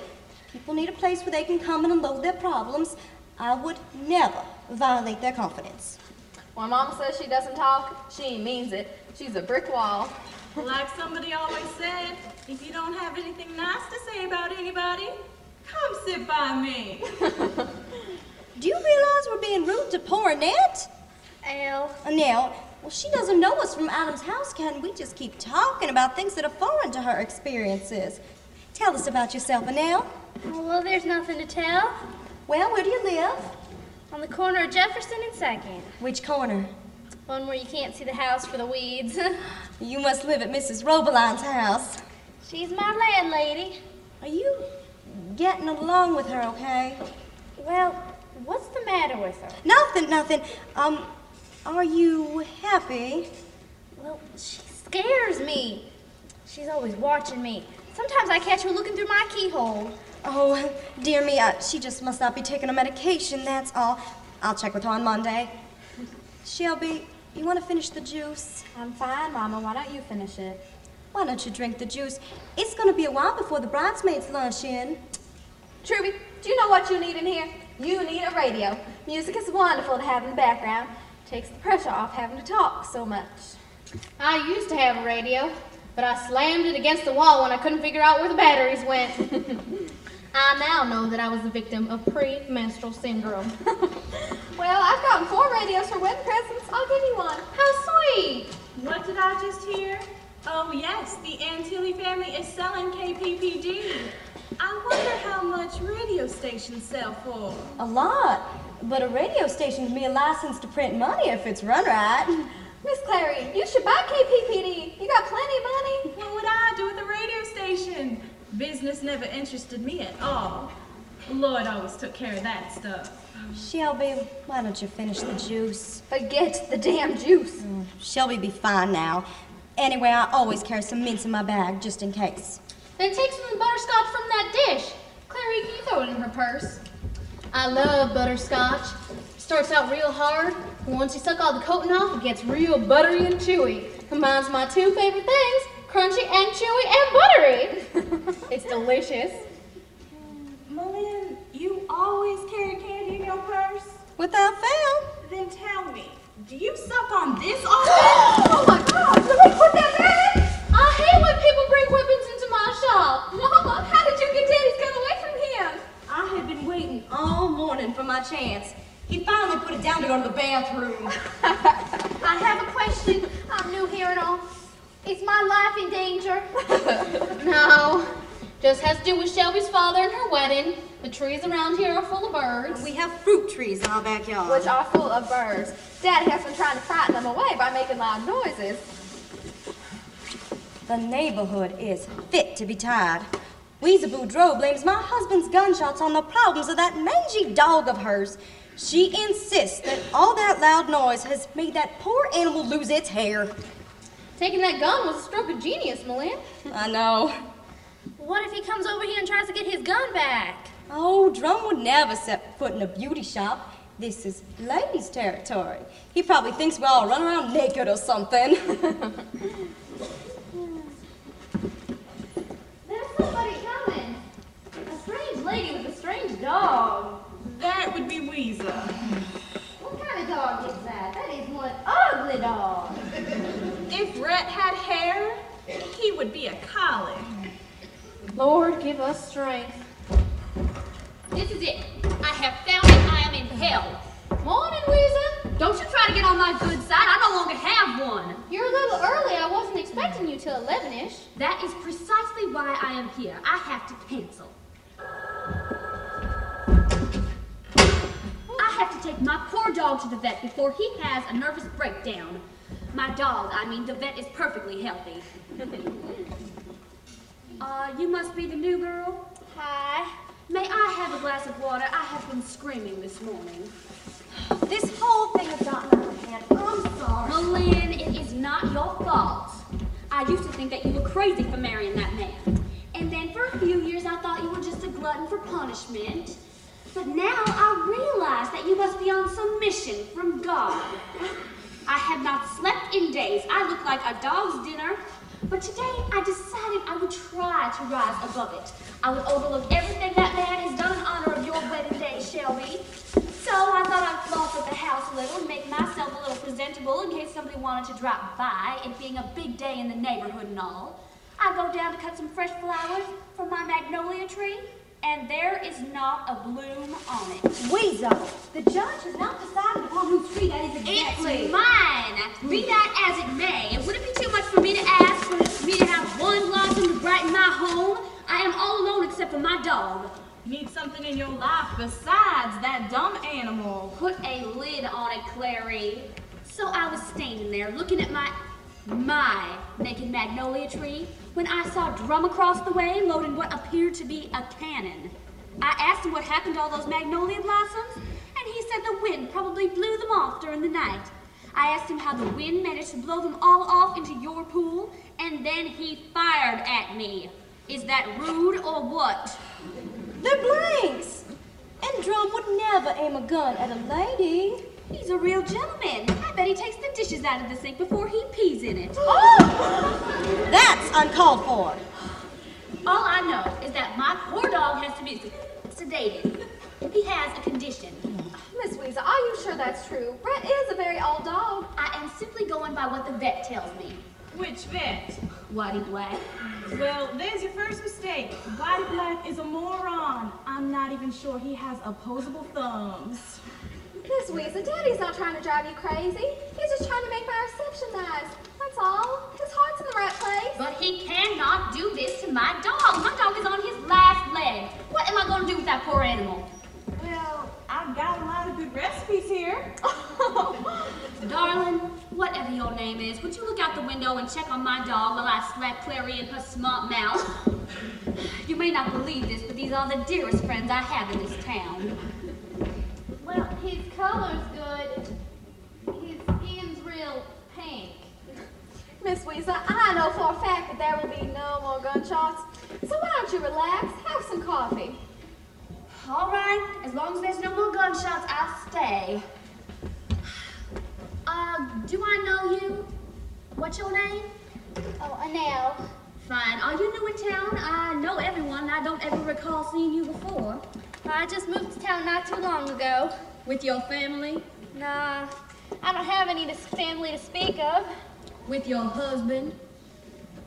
People need a place where they can come and unload their problems. I would never violate their confidence. When Mama says she doesn't talk, she means it. She's a brick wall. Like somebody always said, if you don't have anything nice to say about anybody, come sit by me. Do you realize we're being rude to poor Annette? Elle. Annette, well, she doesn't know us from Adam's house, can we? Just keep talking about things that are foreign to her experiences. Tell us about yourself, Annette. Well, there's nothing to tell. Well, where do you live? On the corner of Jefferson and 2nd. Which corner? One where you can't see the house for the weeds. You must live at Mrs. Robeline's house. She's my landlady. Are you getting along with her okay? Well, what's the matter with her? Nothing. Are you happy? Well, she scares me. She's always watching me. Sometimes I catch her looking through my keyhole. Oh, dear me, she just must not be taking her medication, that's all. I'll check with her on Monday. Shelby, you want to finish the juice? I'm fine, Mama. Why don't you finish it? Why don't you drink the juice? It's going to be a while before the bridesmaids lunch in. Truby, do you know what you need in here? You need a radio. Music is wonderful to have in the background. Takes the pressure off having to talk so much. I used to have a radio, but I slammed it against the wall when I couldn't figure out where the batteries went. I now know that I was the victim of premenstrual syndrome. Well, I've gotten 4 radios for wedding presents. I'll give you one. How sweet! What did I just hear? Oh yes, the Antilli family is selling KPPD. I wonder how much radio stations sell for. A lot. But a radio station can be a license to print money if it's run right. Miss Clary, you should buy KPPD. You got plenty of money. What would I do with a radio station? Business never interested me at all. Lloyd always took care of that stuff. Shelby, why don't you finish the juice? Forget the damn juice. Shelby be fine now. Anyway, I always carry some mints in my bag, just in case. Then take some of the butterscotch from that dish. Clary, can you throw it in her purse? I love butterscotch. Starts out real hard, and once you suck all the coating off, it gets real buttery and chewy. Combines my 2 favorite things, crunchy and chewy and buttery. It's delicious. Malin, you always carry candy in your purse? Without fail. Then tell me, do you suck on this often? Oh my God, let me put that back. I hate when people bring weapons into my shop. Mama, how did you get Daddy's gun away from him? I have been waiting all morning for my chance. He finally put it down to go to the bathroom. I have a question. I'm new here and all. Is my life in danger? No, just has to do with Shelby's father and her wedding. The trees around here are full of birds. We have fruit trees in our backyard. Which are full of birds. Daddy has been trying to frighten them away by making loud noises. The neighborhood is fit to be tied. Weezer Boudreaux blames my husband's gunshots on the problems of that mangy dog of hers. She insists that all that loud noise has made that poor animal lose its hair. Taking that gun was a stroke of genius, Malin. I know. What if he comes over here and tries to get his gun back? Oh, Drum would never set foot in a beauty shop. This is ladies' territory. He probably thinks we all run around naked or something. There's somebody coming. A strange lady with a strange dog. That would be Weezer. What kind of dog is that? That is one ugly dog. If Rhett had hair, he would be a collie. Lord, give us strength. This is it. I have found it. I am in hell. Morning, Weezer. Don't you try to get on my good side. I no longer have one. You're a little early. I wasn't expecting you till 11-ish. That is precisely why I am here. I have to cancel. I have to take my poor dog to the vet before he has a nervous breakdown. My dog, the vet is perfectly healthy. You must be the new girl? Hi. May I have a glass of water? I have been screaming this morning. This whole thing has gotten out of hand. I'm sorry. Malin, it is not your fault. I used to think that you were crazy for marrying that man. And then for a few years I thought you were just a glutton for punishment. But now I realize that you must be be on some mission from God. I have not slept in days. I look like a dog's dinner. But today I decided I would try to rise above it. I would overlook everything that man has done in honor of your wedding day, Shelby. So I thought I'd floss at the house a little and make myself a little presentable in case somebody wanted to drop by, it being a big day in the neighborhood and all. I go down to cut some fresh flowers from my magnolia tree, and there is not a bloom on it. Weasel, the judge has not decided upon whose tree that is exactly. It's mine. Be that as it may. Would it be too much for me to ask for me to have one blossom to brighten my home? I am all alone except for my dog. Need something in your life besides that dumb animal. Put a lid on it, Clary. So I was standing there looking at my naked magnolia tree when I saw Drum across the way loading what appeared to be a cannon. I asked him what happened to all those magnolia blossoms, and he said the wind probably blew them off during the night. I asked him how the wind managed to blow them all off into your pool, and then he fired at me. Is that rude or what? They're blanks. And Drum would never aim a gun at a lady. He's a real gentleman. I bet he takes the dishes out of the sink before he pees in it. Oh! That's uncalled for. All I know is that my poor dog has to be sedated. He has a condition. Miss Weasel, are you sure that's true? Brett is a very old dog. I am simply going by what the vet tells me. Which vet? Whitey Black. Well, there's your first mistake. Whitey Black is a moron. I'm not even sure he has opposable thumbs. Miss Weasel, Daddy's not trying to drive you crazy. He's just trying to make my reception nice. That's all. His heart's in the right place. But he cannot do this to my dog. My dog is on his last leg. What am I going to do with that poor animal? Well, I've got a lot of good recipes here. Darling, whatever your name is, would you look out the window and check on my dog while I slap Clary in her smart mouth? You may not believe this, but these are the dearest friends I have in this town. Well, his color's good. His skin's real pink. Miss Weasel, I know for a fact that there will be no more gunshots. So why don't you relax? Have some coffee. All right, as long as there's no more gunshots, I'll stay. Do I know you? What's your name? Oh, Anel. Fine. Are you new in town? I know everyone. I don't ever recall seeing you before. I just moved to town not too long ago. With your family? Nah, I don't have any family to speak of. With your husband?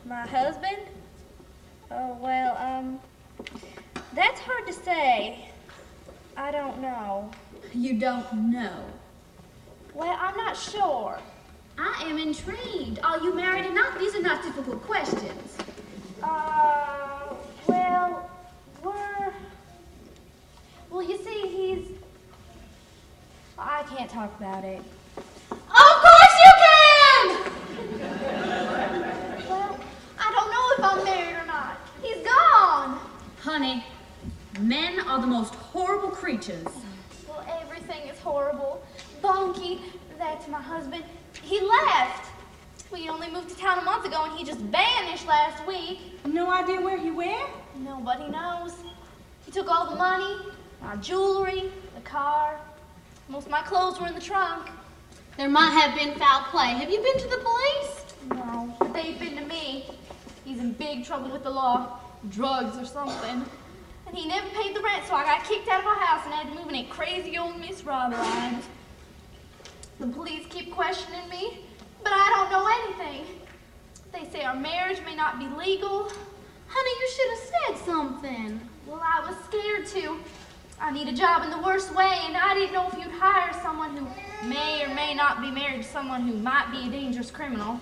My husband? Oh, well, that's hard to say. I don't know. You don't know. Well, I'm not sure. I am intrigued. Are you married or not? These are not difficult questions. Well, well, you see, I can't talk about it. Of course you can! Well, I don't know if I'm married or not. He's gone. Honey, men are the most horrible creatures. Well, everything is horrible. Bonky, that's my husband, he left. We only moved to town a month ago and he just vanished last week. No idea where he went? Nobody knows. He took all the money, my jewelry, the car. Most of my clothes were in the trunk. There might have been foul play. Have you been to the police? No, but they've been to me. He's in big trouble with the law, drugs or something. And he never paid the rent, so I got kicked out of our house and had to move in a crazy old Miss Roberline. The police keep questioning me, but I don't know anything. They say our marriage may not be legal. Honey, you should have said something. Well, I was scared to. I need a job in the worst way, and I didn't know if you'd hire someone who may or may not be married to someone who might be a dangerous criminal.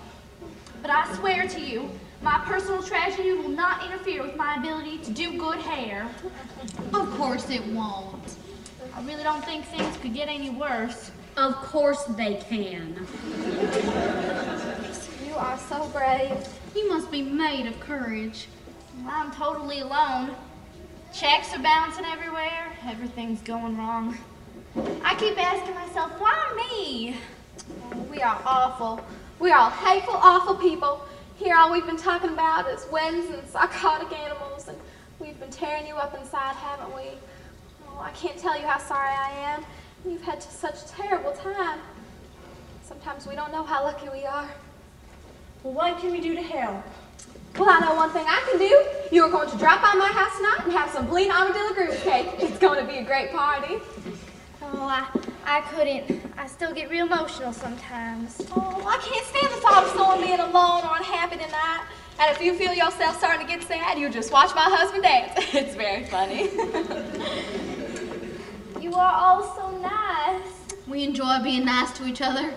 But I swear to you, my personal tragedy will not interfere with my ability to do good hair. Of course it won't. I really don't think things could get any worse. Of course they can. You are so brave. You must be made of courage. I'm totally alone. Checks are bouncing everywhere. Everything's going wrong. I keep asking myself, why me? We are awful. We are all hateful, awful people. Here all we've been talking about is weddings and psychotic animals, and we've been tearing you up inside, haven't we? Oh, I can't tell you how sorry I am. We've had such a terrible time. Sometimes we don't know how lucky we are. Well, what can we do to help? Well, I know one thing I can do. You are going to drop by my house tonight and have some bleeding armadillo groove cake. It's going to be a great party. Oh, I couldn't. I still get real emotional sometimes. Oh, I can't stand the thought of someone being alone or unhappy tonight. And if you feel yourself starting to get sad, you just watch my husband dance. It's very funny. You are all so nice. We enjoy being nice to each other.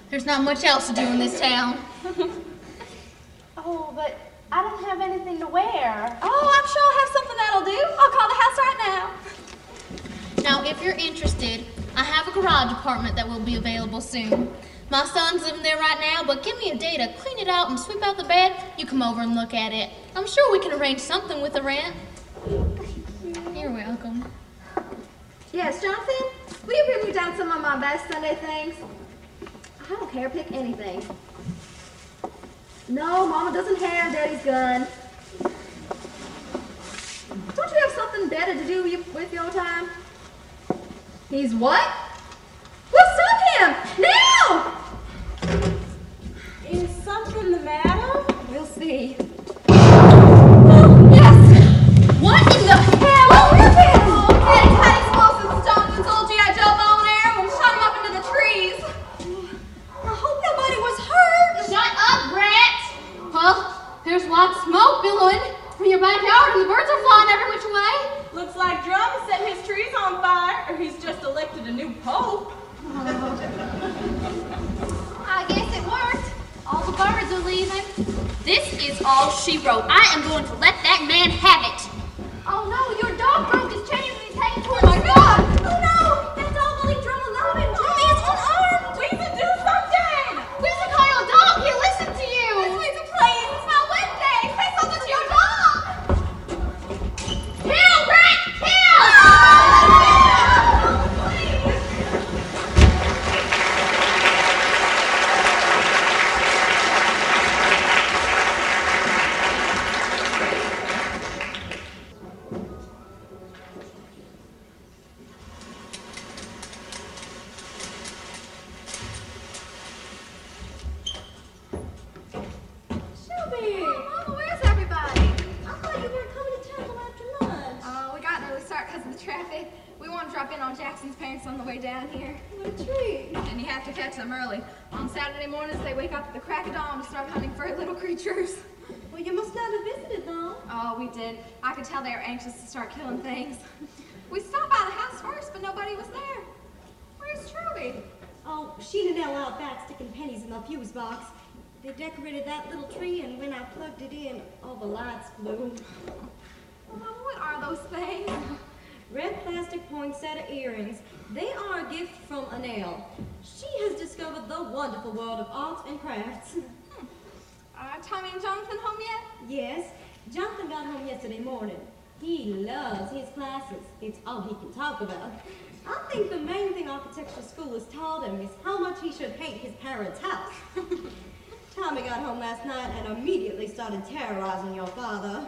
There's not much else to do in this town. Oh, but I don't have anything to wear. Oh, I'm sure I'll have something that'll do. I'll call the house right now. Now, if you're interested, I have a garage apartment that will be available soon. My son's living there right now, but give me a day to clean it out and sweep out the bed. You come over and look at it. I'm sure we can arrange something with the rent. You're welcome. Yes, Jonathan? Will you bring me down some of my best Sunday things? I don't care, pick anything. No, Mama doesn't have Daddy's gun. Don't you have something better to do with your time? He's what? Well, stop him! Now! Is something the matter? We'll see. Oh, yes! What in the hell? Oh, where's him? Oh, Daddy's had explosives. Jonathan told G.I. Joe bone arrow and shot him up into the trees. I hope nobody was hurt. Shut up, Brett! Well, there's lots of smoke billowing from your backyard and the birds are flying every which way. Looks like Drum has set his trees on fire, or he's just elected a new pope. I guess it worked. All the birds are leaving. This is all she wrote. I am going to let that man have it. Oh no, your dog broke his chain and he's heading towards Oh my the God! Oh no! That dog will leave Drum alone and Drum is unarmed! Lisa, do something! Lisa, call your dog. He'll listen to you. Lisa, please! It's my wedding! Say something to your dog! Kill, Brett! Kill! Shelby! Mama, where's everybody? I thought you weren't coming to town till after lunch. Oh, we got an early start because of the traffic. We want to drop in on Jackson's parents on the way down here. What a treat. And you have to catch them early. On Saturday mornings, they wake up at the crack of dawn to start hunting for little creatures. Well, you must not have visited, though. Oh, we did. I could tell they were anxious to start killing things. We stopped by the house first, but nobody was there. Where's Trudy? Oh, she and Nell out back sticking pennies in the fuse box. They decorated that little tree, and when I plugged it in, all the lights flew. Well, Mama, what are those things? Red plastic poinsettia earrings. They are a gift from Annelle. She has discovered the wonderful world of arts and crafts. Are Tommy and Jonathan home yet? Yes, Jonathan got home yesterday morning. He loves his classes. It's all he can talk about. I think the main thing architecture school has taught him is how much he should hate his parents' house. Tommy got home last night and immediately started terrorizing your father.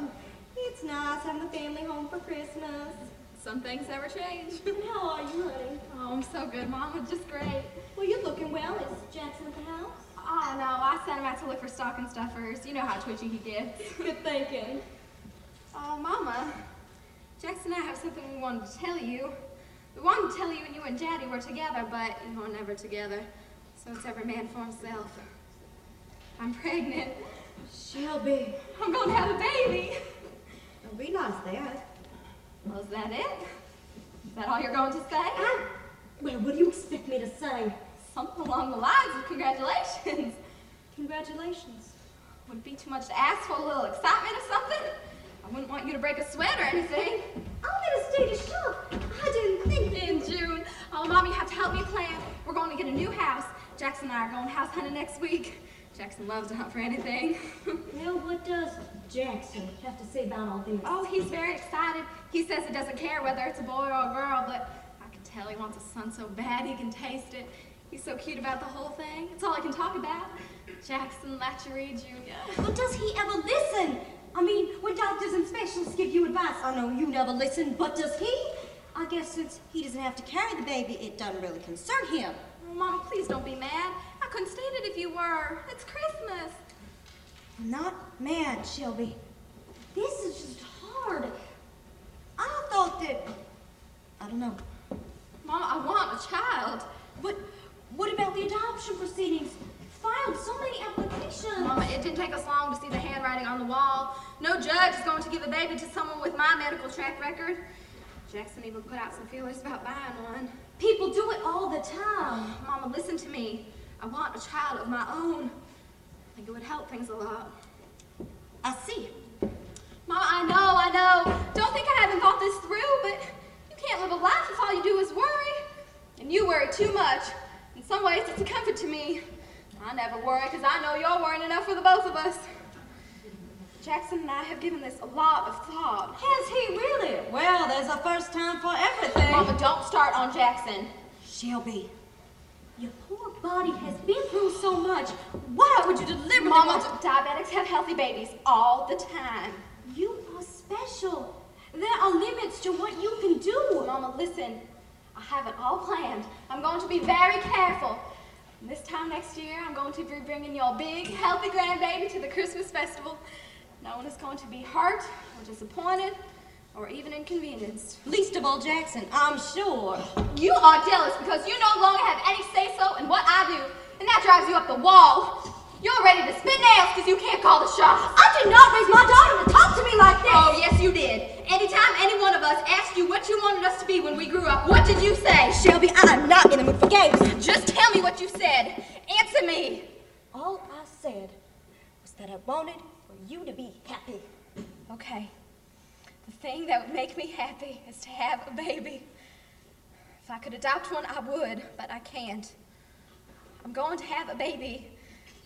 It's nice having the family home for Christmas. Some things never change. And how are you, honey? Oh, I'm so good, Mama. Just great. Well, you're looking well. Is Jackson at the house? Oh, no. I sent him out to look for stocking stuffers. You know how twitchy he gets. Good thinking. Oh, Mama. Jackson and I have something we wanted to tell you. We wanted to tell you when you and Daddy were together, but you were never together. So it's every man for himself. I'm pregnant. Shelby. I'm going to have a baby. Don't be nice there. Well, is that it? Is that all you're going to say? Well, what do you expect me to say? Something along the lines of congratulations. Congratulations. Would it be too much to ask for a little excitement or something? I wouldn't want you to break a sweat or anything. I'm in a state of shock. I didn't think In June. Oh, Mom, you have to help me plan. We're going to get a new house. Jackson and I are going house hunting next week. Jackson loves to hunt for anything. Well, what does Jackson have to say about all this? Oh, he's very excited. He says he doesn't care whether it's a boy or a girl, but I can tell he wants a son so bad he can taste it. He's so cute about the whole thing. It's all I can talk about. Jackson Latchery Jr. But does he ever listen? I mean, when doctors and specialists give you advice, I know you never listen, but does he? I guess since he doesn't have to carry the baby, it doesn't really concern him. Oh, Mama, please don't be mad. I couldn't stand it if you were. It's Christmas. I'm not mad, Shelby. This is just hard. I thought that, I don't know. Mama, I want a child. But what about the adoption proceedings? Filed so many applications. Mama, it didn't take us long to see the handwriting on the wall. No judge is going to give a baby to someone with my medical track record. Jackson even put out some feelers about buying one. People do it all the time. Mama, listen to me. I want a child of my own. I think it would help things a lot. I see. Mama, I know. Don't think I haven't thought this through, but you can't live a life if all you do is worry. And you worry too much. In some ways, it's a comfort to me. I never worry because I know you're worrying enough for the both of us. Jackson and I have given this a lot of thought. Has he really? Well, there's a first time for everything. Mama, don't start on Jackson. Shelby, your poor body has been through so much. Why would you deliberately Mama, want to... diabetics have healthy babies all the time. You are special. There are limits to what you can do. Mama, listen. I have it all planned. I'm going to be very careful. And this time next year, I'm going to be bringing your big, healthy grandbaby to the Christmas festival. No one is going to be hurt or disappointed or even inconvenienced. Least of all Jackson, I'm sure. You are jealous because you no longer have any say-so in what I do, and that drives you up the wall. You're ready to spit nails because you can't call the shots. I did not raise my daughter to talk to me like this. Oh, yes, you did. Anytime any one of us asked you what you wanted us to be when we grew up, what did you say? Shelby, I'm not in the mood for games. Just tell me what you said. Answer me. All I said was that I wanted for you to be happy. Okay. The thing that would make me happy is to have a baby. If I could adopt one, I would, but I can't. I'm going to have a baby.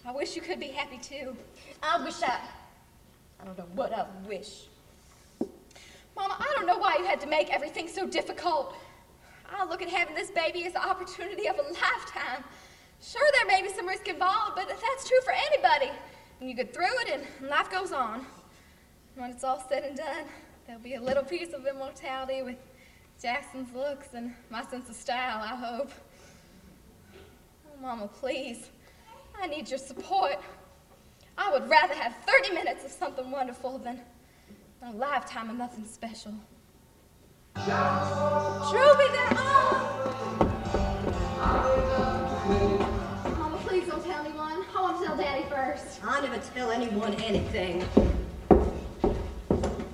I wish you could be happy too. I don't know what I wish. Mama, I don't know why you had to make everything so difficult. I look at having this baby as the opportunity of a lifetime. Sure, there may be some risk involved, but that's true for anybody. And you get through it and life goes on. When it's all said and done, there'll be a little piece of immortality with Jackson's looks and my sense of style, I hope. Oh, Mama, please. I need your support. I would rather have 30 minutes of something wonderful than a lifetime of nothing special. Truby, they're on! Mama, please don't tell anyone. I want to tell Daddy first. I never tell anyone anything. Well,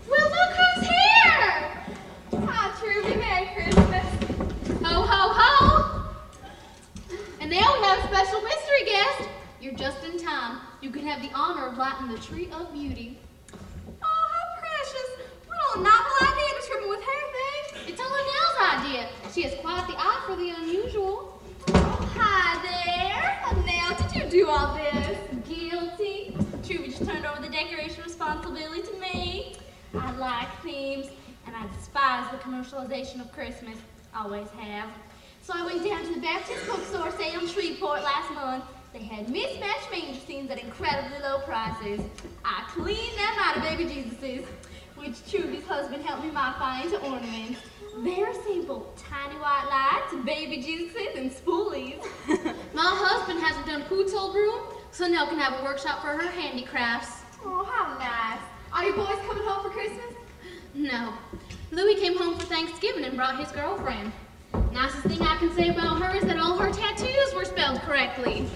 look who's here! Hi, Truby. Merry Christmas. Ho, ho, ho! And now we have a special mystery guest. You're just in time. You can have the honor of lighting the tree of beauty. Oh, how precious. What a novel idea to triple with hair things. It's only Nell's idea. She has quite the eye for the unusual. Oh, hi there. Nell, did you do all this? Guilty. Truby just turned over the decoration responsibility to me. I like themes, and I despise the commercialization of Christmas. Always have. So I went down to the Baptist bookstore, say on Shreveport last month. They had mismatched manger scenes at incredibly low prices. I cleaned them out of baby Jesuses, which Truby's husband helped me modify into ornaments. Very simple. Tiny white lights, baby Jesuses, and spoolies. My husband hasn't done food till room, so Nell can have a workshop for her handicrafts. Oh, how nice. Are your boys coming home for Christmas? No. Louis came home for Thanksgiving and brought his girlfriend. Nicest thing I can say about her is that all her tattoos were spelled correctly.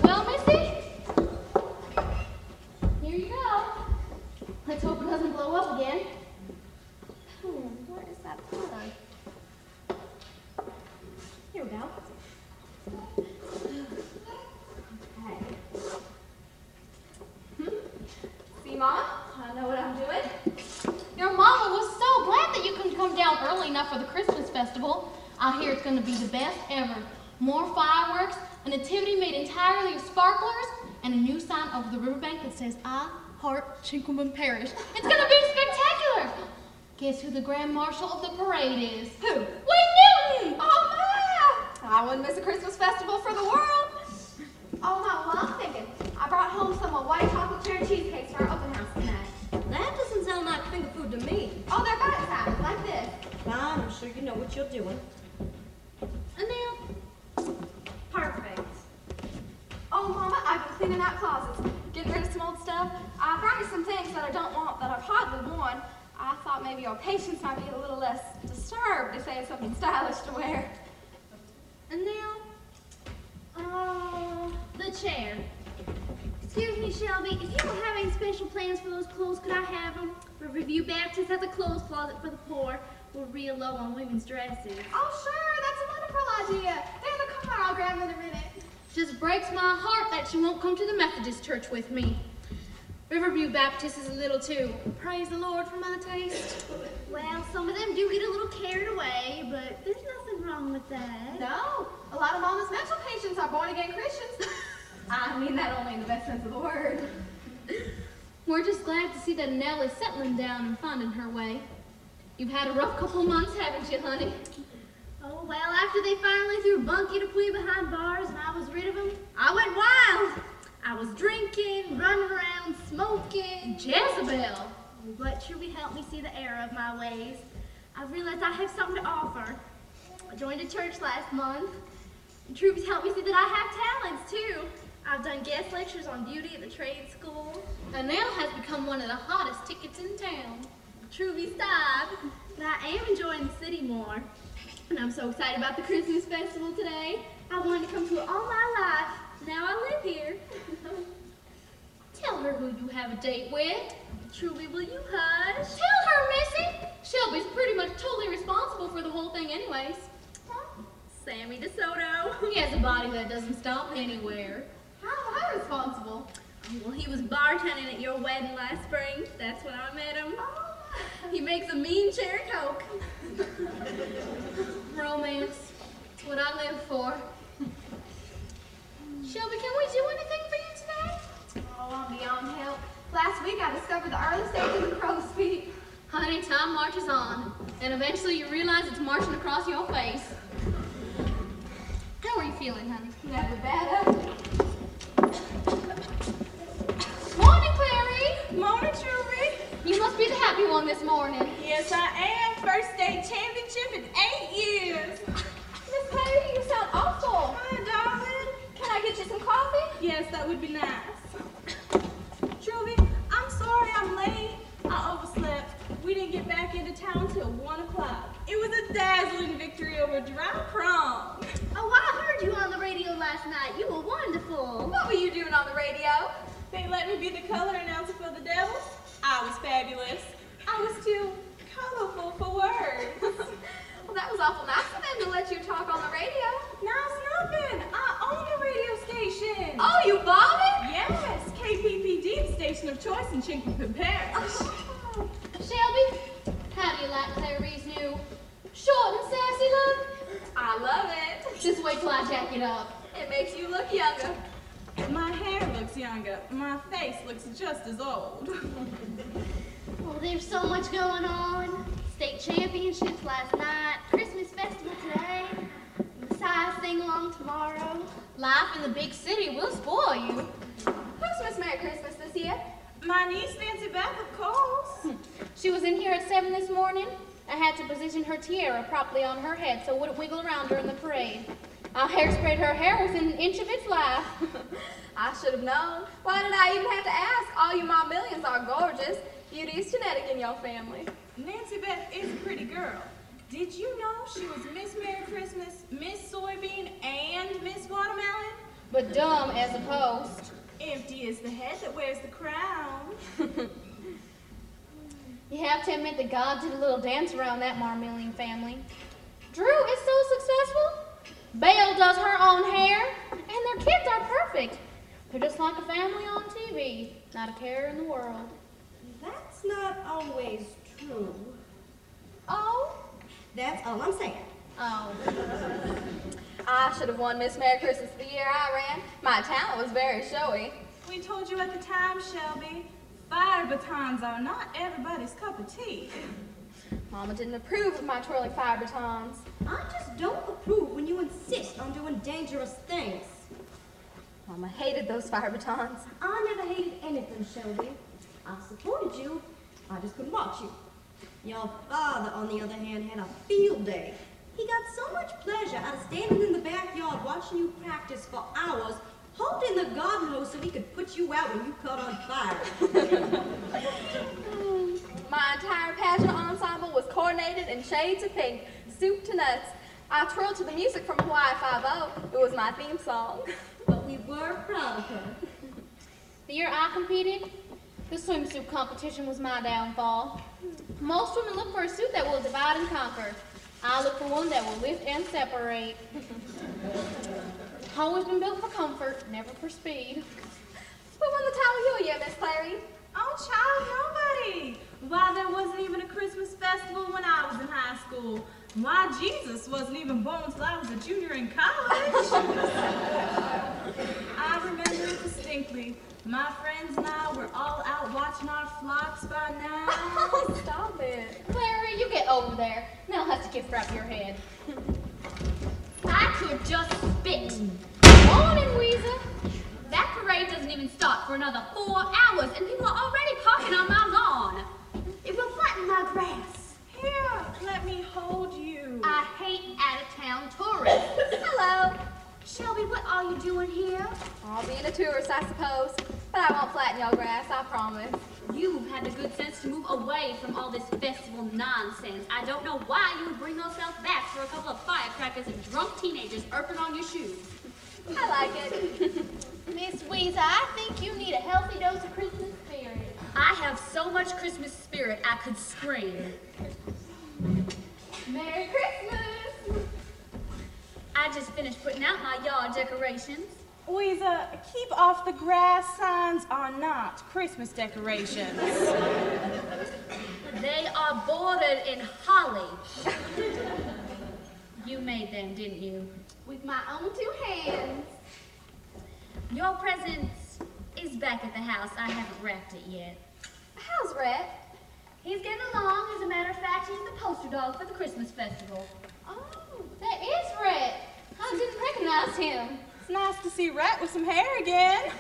Well, Missy, here you go. Let's hope it doesn't blow up again. Where is that plug? Here we go. Okay. See, Mom? I know what I'm doing. Your mama was so glad that you couldn't come down early enough for the Christmas festival. I hear it's going to be the best ever. More fireworks, a nativity made entirely of sparklers, and a new sign over the riverbank that says, I heart Chinquapin Parish. It's going to be spectacular. Guess who the Grand Marshal of the parade is? Who? Wayne Newton! Oh, my! I wouldn't miss a Christmas festival for the world. Oh, my, well, I'm thinking. I brought home some white chocolate cherry cheesecakes for our open house tonight. That doesn't sound like finger food to me. sure you know what you're doing. And now, perfect. Oh, Mama, I've been cleaning out closets, getting rid of some old stuff. I brought you some things that I don't want, that I've hardly worn. I thought maybe your patients might be a little less disturbed if they had something stylish to wear. And now, the chair. Excuse me, Shelby, if you don't have any special plans for those clothes, could I have them? For Review Baptist has a clothes closet for the poor. We're real low on women's dresses. Oh, sure, that's a wonderful idea. They're in the car, I'll grab them in a minute. Just breaks my heart that she won't come to the Methodist church with me. Riverview Baptist is a little too, praise the Lord for my taste. Well, some of them do get a little carried away, but there's nothing wrong with that. No, a lot of Mama's mental patients are born-again Christians. I mean that only in the best sense of the word. We're just glad to see that Nell is settling down and finding her way. You've had a rough couple months, haven't you, honey? Oh, well, after they finally threw Bunky Dupuy behind bars and I was rid of him, I went wild. I was drinking, running around, smoking. Jezebel! But Truby helped me see the error of my ways. I realized I have something to offer. I joined a church last month. And Truby's helped me see that I have talents, too. I've done guest lectures on beauty at the trade school. And Nell has become one of the hottest tickets in town. Truby stopped. But I am enjoying the city more. And I'm so excited about the Christmas festival today. I wanted to come to it all my life. Now I live here. Tell her who you have a date with. Truby, will you hush? Tell her, Missy! Shelby's pretty much totally responsible for the whole thing anyways. Huh? Sammy DeSoto. He has a body that doesn't stop anywhere. How am I responsible? Well, he was bartending at your wedding last spring. That's when I met him. He makes a mean cherry coke. Romance. It's what I live for. Shelby, can we do anything for you today? Oh, I'm beyond help. Last week I discovered the early stages of crow's feet. Honey, time marches on, and eventually you realize it's marching across your face. How are you feeling, honey? Never better. Morning, Clary! Morning, Truby. You must be the happy one this morning. Yes, I am. First state championship in 8 years. Miss Clary, you sound awful. Hi, darling. Can I get you some coffee? Yes, that would be nice. Truby, I'm sorry I'm late. I overslept. We didn't get back into town till 1 o'clock. It was a dazzling victory over dry prom. Oh, I heard you on the radio last night. You were wonderful. What were you doing on the radio? They let me be the color announcer for the Devils. I was fabulous. I was too colorful for words. Well, that was awful nice of them to let you talk on the radio. Now it's nothing. I own a radio station. Oh, you bought it? Yes, KPPD, the station of choice in Chinquapin Parish. Shelby, how do you like Clary's new short and sassy look? I love it. Just wait till I jack it up. It makes you look younger. My hair looks younger. My face looks just as old. Well, there's so much going on. State championships last night, Christmas festival today, Messiah sing-along tomorrow. Life in the big city will spoil you. Who's Miss Merry Christmas this year? My niece, Nancy Beth, of course. She was in here at 7 this morning. I had to position her tiara properly on her head so it wouldn't wiggle around during the parade. I hairsprayed her hair within an inch of its life. I should have known. Why did I even have to ask? All you mom millions are gorgeous. Beauty is genetic in your family. Nancy Beth is a pretty girl. Did you know she was Miss Merry Christmas, Miss Soybean, and Miss Watermelon? But dumb as a post. Empty is the head that wears the crown. You have to admit that God did a little dance around that Marmillion family. Drew is so successful. Belle does her own hair, and their kids are perfect. They're just like a family on TV, not a care in the world. That's not always true. Oh, That's all I'm saying. Oh. I should have won Miss Merry Christmas the year I ran. My talent was very showy. We told you at the time, Shelby, fire batons are not everybody's cup of tea. Mama didn't approve of my twirling fire batons. I just don't approve when you insist on doing dangerous things. Mama hated those fire batons. I never hated anything, Shelby. I supported you. I just couldn't watch you. Your father, on the other hand, had a field day. He got so much pleasure out of standing in the backyard watching you practice for hours, holding the garden hose so he could put you out when you caught on fire. My entire pageant ensemble was coordinated in shades of pink, soup to nuts. I twirled to the music from Hawaii 5-0. It was my theme song. But we were proud of her. The year I competed, the swimsuit competition was my downfall. Most women look for a suit that will divide and conquer. I look for one that will lift and separate. Always been built for comfort, never for speed. Who won the title here, Miss Clary? Oh, child, nobody. Why, there wasn't even a Christmas festival when I was in high school. Why, Jesus wasn't even born until I was a junior in college. I remember it distinctly. My friends and I were all out watching our flocks by now. Oh, stop it. Clary, you get over there. Nell has to gift wrap your head. I could just spit. Morning, Weezer. That parade doesn't even start for another 4 hours, and people are already parking on my lawn. It will flatten my grass. Here, let me hold you. I hate out-of-town tourists. Hello. Shelby, what are you doing here? I'll be in a tourist, I suppose. But I won't flatten your grass, I promise. You've had the good sense to move away from all this festival nonsense. I don't know why you would bring yourself back for a couple of firecrackers and drunk teenagers irping on your shoes. I like it. Miss Weezer, I think you need a healthy dose of Christmas spirit. I have so much Christmas spirit I could scream. Merry Christmas. I just finished putting out my yard decorations. Weezer, keep off the grass. Signs are not Christmas decorations. They are bordered in holly. You made them, didn't you? With my own 2 hands. Your present is back at the house. I haven't wrapped it yet. How's Rhett? He's getting along. As a matter of fact, he's the poster dog for the Christmas festival. Oh, that is Rhett. I didn't recognize him. It's nice to see Rat with some hair again.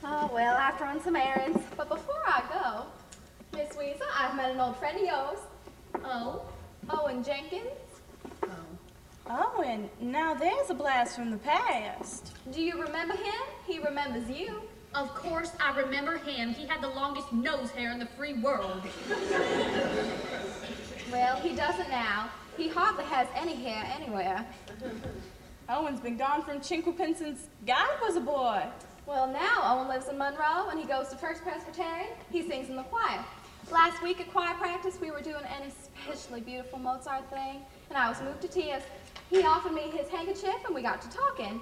Oh, well, I've run some errands. But before I go, Miss Weezer, I've met an old friend of yours. Oh? Owen Jenkins. Oh, and now there's a blast from the past. Do you remember him? He remembers you. Of course I remember him. He had the longest nose hair in the free world. Well, he doesn't now. He hardly has any hair anywhere. Owen's been gone from Chinquapin since God was a boy. Well, now Owen lives in Monroe and he goes to First Presbyterian. He sings in the choir. Last week at choir practice, we were doing an especially beautiful Mozart thing, and I was moved to tears. He offered me his handkerchief and we got to talking.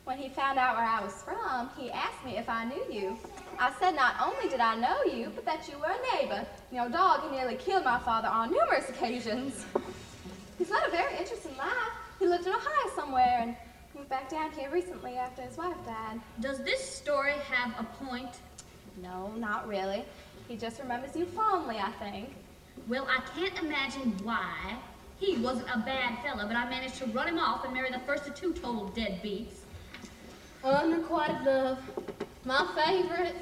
When he found out where I was from, he asked me if I knew you. I said not only did I know you, but that you were a neighbor. Your dog had nearly killed my father on numerous occasions. He's led a very interesting life. He lived in Ohio somewhere and moved back down here recently after his wife died. Does this story have a point? No, not really. He just remembers you fondly, I think. Well, I can't imagine why. He wasn't a bad fella, but I managed to run him off and marry the first of 2 total deadbeats. Unrequited love. My favorite.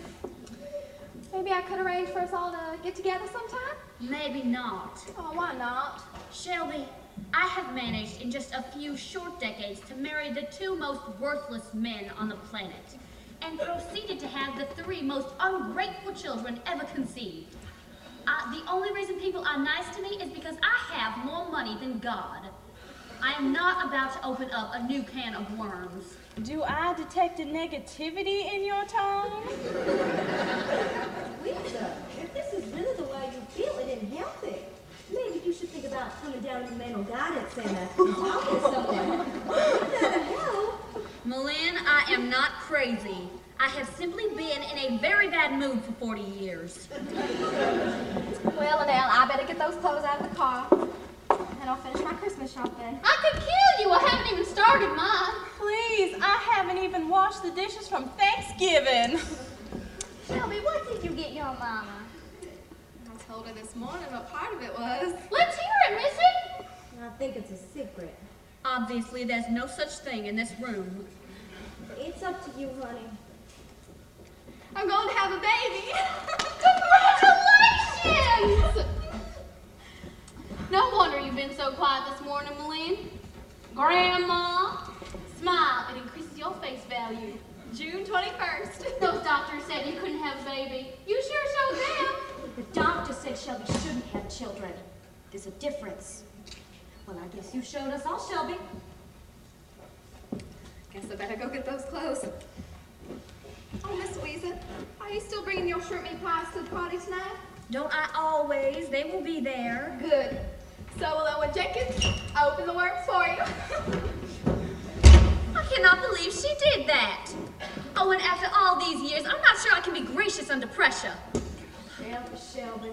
Maybe I could arrange for us all to get together sometime? Maybe not. Oh, why not? Shelby, I have managed in just a few short decades to marry the 2 most worthless men on the planet, and proceeded to have the 3 most ungrateful children ever conceived. The only reason people are nice to me is because I have more money than God. I am not about to open up a new can of worms. Do I detect a negativity in your tone? Lisa, if this is really the way you feel, it isn't healthy. Maybe you should think about coming down to the Mental Guidance Center and talking to someone. What the hell? Malin, I am not crazy. I have simply been in a very bad mood for 40 years. Well, Annelle, I better get those clothes out of the car. And I'll finish my Christmas shopping. I could kill you. I haven't even started mine. Please, I haven't even washed the dishes from Thanksgiving. Shelby, what did you get your mama? I told her this morning what part of it was. Let's hear it, Missy. I think it's a secret. Obviously, there's no such thing in this room. It's up to you, honey. I'm going to have a baby. Congratulations! you've been so quiet this morning, Malin? Grandma? Smile, it increases your face value. June 21st. Those doctors said you couldn't have a baby. You sure showed them. The doctor said Shelby shouldn't have children. There's a difference. Well, I guess you showed us all, Shelby. Guess I better go get those clothes. Oh, Miss Louisa, are you still bringing your shrimp meat pies to the party tonight? Don't I always? They will be there. Good. So will Owen Jenkins. Open the works for you. I cannot believe she did that. Oh, and after all these years, I'm not sure I can be gracious under pressure. Shelby.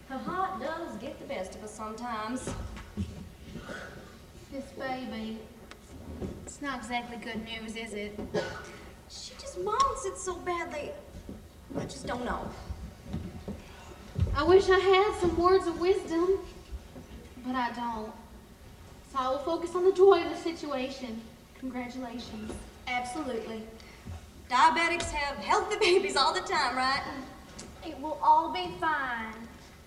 Her heart does get the best of us sometimes. This baby, it's not exactly good news, is it? She just wants it so badly. I just don't know. I wish I had some words of wisdom, but I don't. So I will focus on the joy of the situation. Congratulations. Absolutely. Diabetics have healthy babies all the time, right? It will all be fine.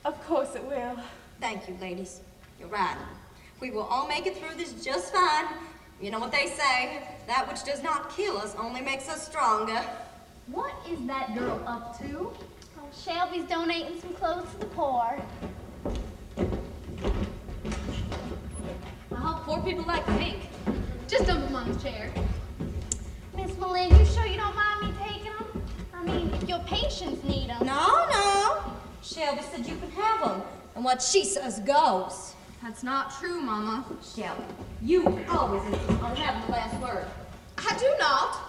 Of course it will. Thank you, ladies. You're right. We will all make it through this just fine. You know what they say, that which does not kill us only makes us stronger. What is that girl up to? Oh, Shelby's donating some clothes to the poor. I hope poor people like pink. Just dump them on the chair. Miss Malin, you sure you don't mind me taking them? I mean, if your patients need them. No. Shelby said you can have them. And what she says goes. That's not true, Mama. Shelby, you always insist on having the last word. I do not.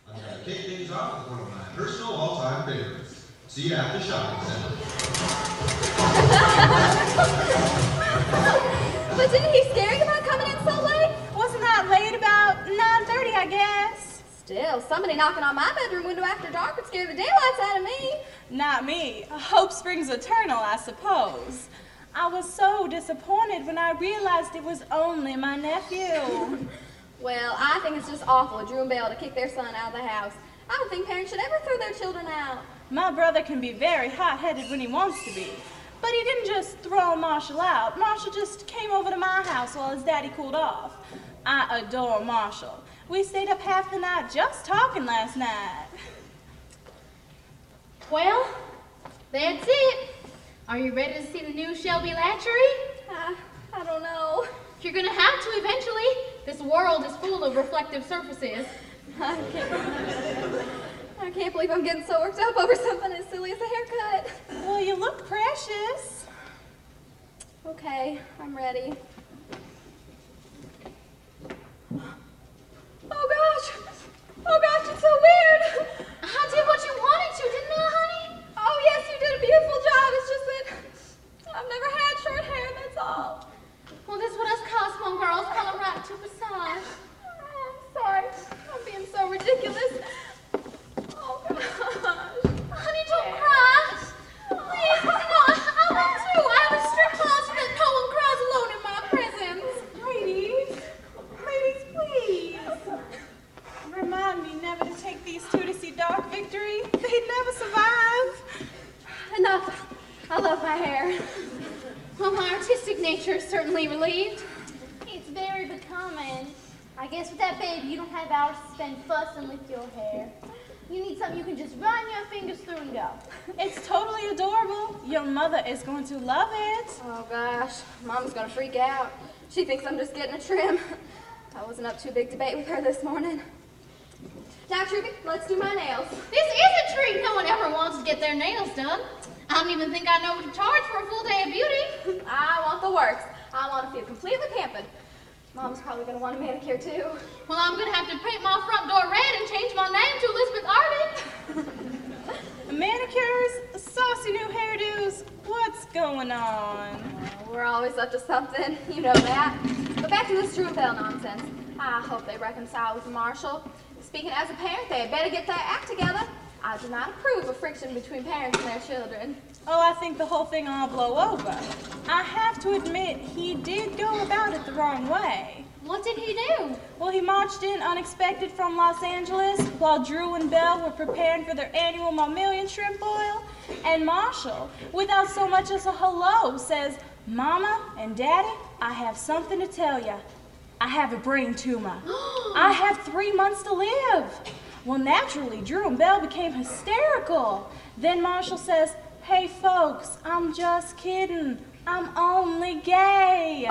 I'm gonna kick things off with one of my personal all-time favorites. See you at the shopping center. But didn't he scare you about coming in so late? Wasn't that late? About 9:30, I guess. Still, somebody knocking on my bedroom window after dark would scare the daylights out of me. Not me. Hope springs eternal, I suppose. I was so disappointed when I realized it was only my nephew. Well, I think it's just awful of Drew and Belle to kick their son out of the house. I don't think parents should ever throw their children out. My brother can be very hot-headed when he wants to be. But he didn't just throw Marshall out. Marshall just came over to my house while his daddy cooled off. I adore Marshall. We stayed up half the night just talking last night. Well, that's it. Are you ready to see the new Shelby Latchery? I don't know. You're gonna have to eventually. This world is full of reflective surfaces. I can't believe I'm getting so worked up over something as silly as a haircut. Well, you look precious. Okay, I'm ready. Oh gosh, it's so weird. I did what you wanted to, didn't I, honey? Oh yes, you did a beautiful job. It's just that I've never had short hair, that's all. Well, this is what us Cosmo girls call a right to massage. Oh, I'm sorry. I'm being so ridiculous. Oh gosh. Honey, don't cry. Please, I want to. I have a strict policy that no one cries alone in my presence. Ladies, please. Remind me never to take these two to see Dark Victory. They'd never survive. Enough. I love my hair. Well, my artistic nature is certainly relieved. It's very becoming. I guess with that baby, you don't have hours to spend fussing with your hair. You need something you can just run your fingers through and go. It's totally adorable. Your mother is going to love it. Oh gosh, Mom's gonna freak out. She thinks I'm just getting a trim. I wasn't up to a big debate with her this morning. Now, Truby, let's do my nails. This is a treat. No one ever wants to get their nails done. I don't even think I know what to charge for a full day of beauty. I want the works. I want to feel completely pampered. Mom's probably gonna want a manicure too. Well, I'm gonna have to paint my front door red and change my name to Elizabeth Arden. Manicures, saucy new hairdos. What's going on? We're always up to something, you know that. But back to this Drew and Belle nonsense. I hope they reconcile with Marshall. Speaking as a parent, they had better get their act together. I do not approve of friction between parents and their children. Oh, I think the whole thing will blow over. I have to admit, he did go about it the wrong way. Well, What did he do? Well, he marched in unexpected from Los Angeles while Drew and Belle were preparing for their annual mammalian shrimp boil. And Marshall, without so much as a hello, says, "Mama and Daddy, I have something to tell ya. I have a brain tumor. I have 3 months to live." Well, naturally, Drew and Belle became hysterical. Then Marshall says, "Hey, folks, I'm just kidding. I'm only gay."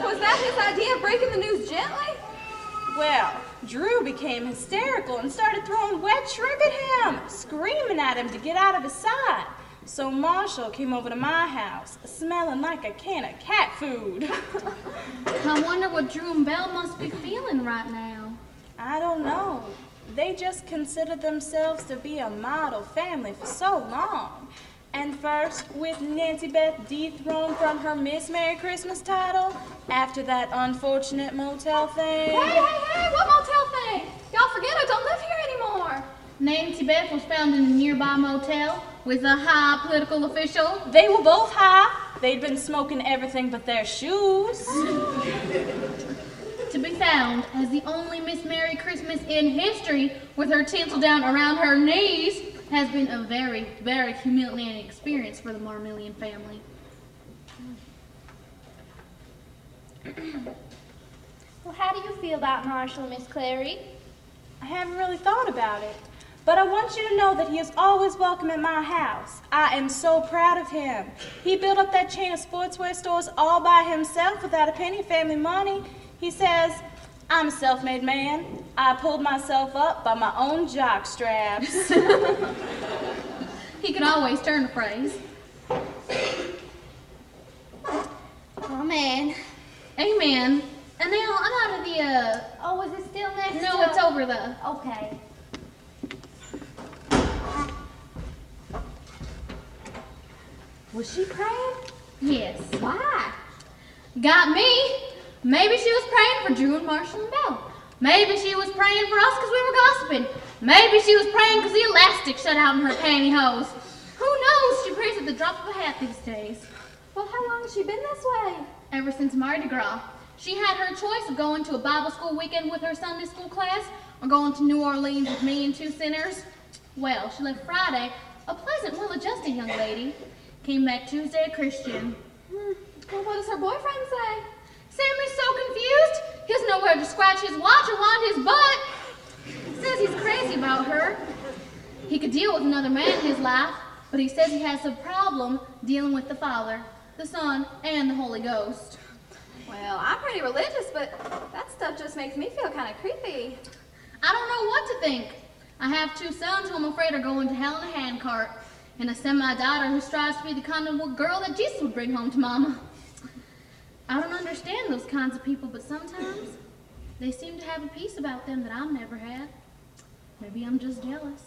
Was that his idea of breaking the news gently? Well, Drew became hysterical and started throwing wet shrimp at him, screaming at him to get out of his sight. So Marshall came over to my house, smelling like a can of cat food. I wonder what Drew and Belle must be feeling right now. I don't know. They just considered themselves to be a model family for so long. And first, with Nancy Beth dethroned from her Miss Merry Christmas title, after that unfortunate motel thing. Hey, what motel thing? Y'all forget I don't live here anymore. Nancy Beth was found in a nearby motel with a high political official. They were both high. They'd been smoking everything but their shoes. To be found as the only Miss Merry Christmas in history with her tinsel down around her knees has been a very, very humiliating experience for the Marmillion family. Well, how do you feel about Marshall, Miss Clary? I haven't really thought about it, but I want you to know that he is always welcome at my house. I am so proud of him. He built up that chain of sportswear stores all by himself without a penny of family money. He says, "I'm a self-made man. I pulled myself up by my own jock straps." He could always turn a phrase. Amen. Amen. And now I'm out of the, Oh, is it still next no, to... it's over the... Okay. Was she praying? Yes. Why? Got me. Maybe she was praying for Drew and Marshall and Belle. Maybe she was praying for us because we were gossiping. Maybe she was praying because the elastic shut out in her pantyhose. Who knows? She prays at the drop of a hat these days. Well, how long has she been this way? Ever since Mardi Gras. She had her choice of going to a Bible school weekend with her Sunday school class or going to New Orleans with me and 2 sinners. Well, she left Friday, a pleasant, well-adjusted young lady. Came back Tuesday a Christian. Well, what does her boyfriend say? Sammy's so confused. He doesn't know where to scratch his watch or wind his butt. Says he's crazy about her. He could deal with another man in his life, but he says he has a problem dealing with the Father, the Son, and the Holy Ghost. Well, I'm pretty religious, but that stuff just makes me feel kind of creepy. I don't know what to think. I have 2 sons who I'm afraid are going to hell in a handcart, and a semi-daughter who strives to be the kind of girl that Jesus would bring home to Mama. I don't understand those kinds of people, but sometimes they seem to have a peace about them that I've never had. Maybe I'm just jealous.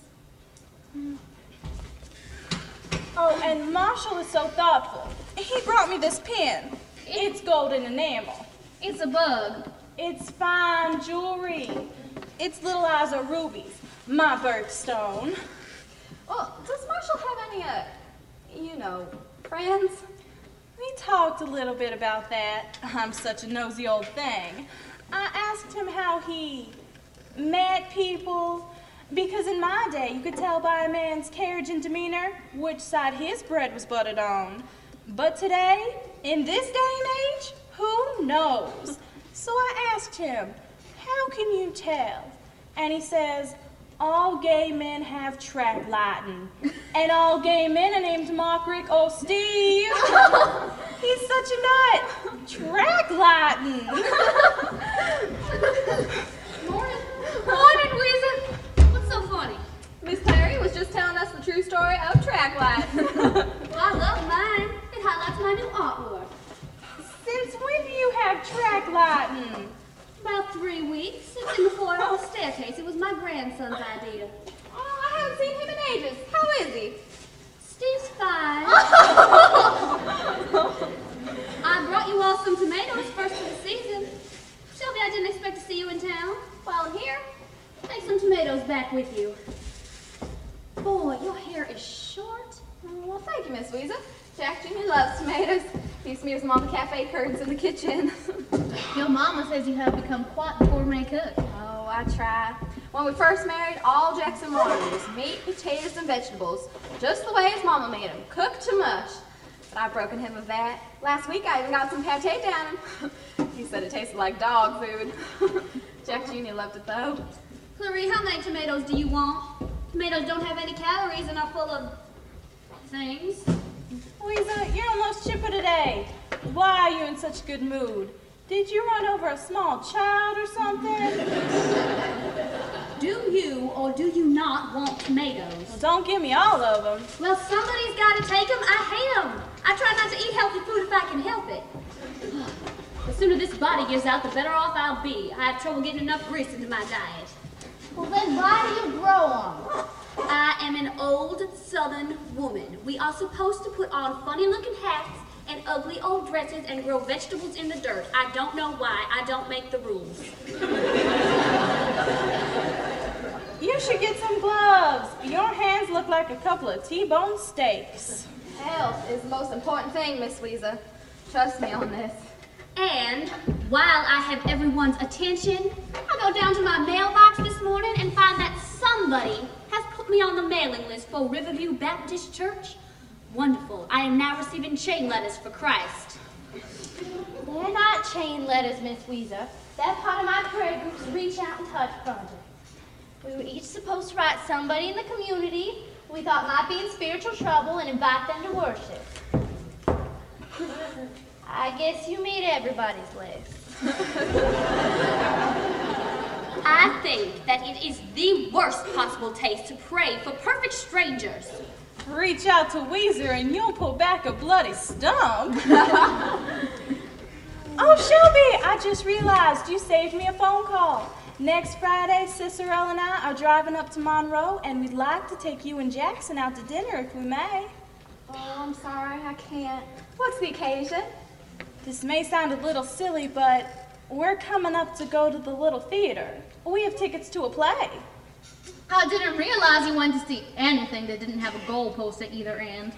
Oh, and Marshall is so thoughtful. He brought me this pin. It's golden enamel. It's a bug. It's fine jewelry. Its little eyes are rubies. My birthstone. Well, does Marshall have any, friends? We talked a little bit about that. I'm such a nosy old thing. I asked him how he met people, because in my day you could tell by a man's carriage and demeanor which side his bread was buttered on. But today, in this day and age, who knows? So I asked him, how can you tell? And he says, all gay men have track lighting. And all gay men are named Mark, Rick, or Steve. He's such a nut. Track lighting. Morning, Weezer. What's so funny? Miss Clary was just telling us the true story of track lights. Well, I love mine. It highlights my new artwork. Since when do you have track lighting? About 3 weeks. It's in the foyer on the staircase. It was my grandson's idea. Oh, I haven't seen him in ages. How is he? Steve's fine. I brought you all some tomatoes first of the season. Shelby, I didn't expect to see you in town. While I'm here? Take some tomatoes back with you. Boy, your hair is short. Well, thank you, Miss Weezer. Jack Jr. loves tomatoes. He smears them on the cafe curtains in the kitchen. Your mama says you have become quite the gourmet cook. Oh, I try. When we first married, all Jackson wanted was meat, potatoes, and vegetables, just the way his mama made them, cooked too much. But I've broken him of that. Last week, I even got some pate down him. He said it tasted like dog food. Jack Jr. loved it, though. Clary, how many tomatoes do you want? Tomatoes don't have any calories and are full of things. Louisa, you're almost chipper today. Why are you in such a good mood? Did you run over a small child or something? Do you or do you not want tomatoes? Well, don't give me all of them. Well, somebody's got to take them. I hate them. I try not to eat healthy food if I can help it. The sooner this body gives out, the better off I'll be. I have trouble getting enough grease into my diet. Well, then why do you grow them? I am an old Southern woman. We are supposed to put on funny-looking hats and ugly old dresses and grow vegetables in the dirt. I don't know why. I don't make the rules. You should get some gloves. Your hands look like a couple of T-bone steaks. Health is the most important thing, Miss Louisa. Trust me on this. And while I have everyone's attention, I go down to my mailbox this morning and find that somebody has put me on the mailing list for Riverview Baptist Church. Wonderful. I am now receiving chain letters for Christ. They're not chain letters, Miss Weezer. They're part of my prayer group's Reach Out and Touch project. We were each supposed to write somebody in the community we thought might be in spiritual trouble and invite them to worship. I guess you made everybody's list. I think that it is the worst possible taste to pray for perfect strangers. Reach out to Weezer and you'll pull back a bloody stump. Oh, Shelby, I just realized you saved me a phone call. Next Friday, Sister Elle and I are driving up to Monroe, and we'd like to take you and Jackson out to dinner if we may. Oh, I'm sorry, I can't. What's the occasion? This may sound a little silly, but we're coming up to go to the little theater. We have tickets to a play. I didn't realize you wanted to see anything that didn't have a goalpost at either end.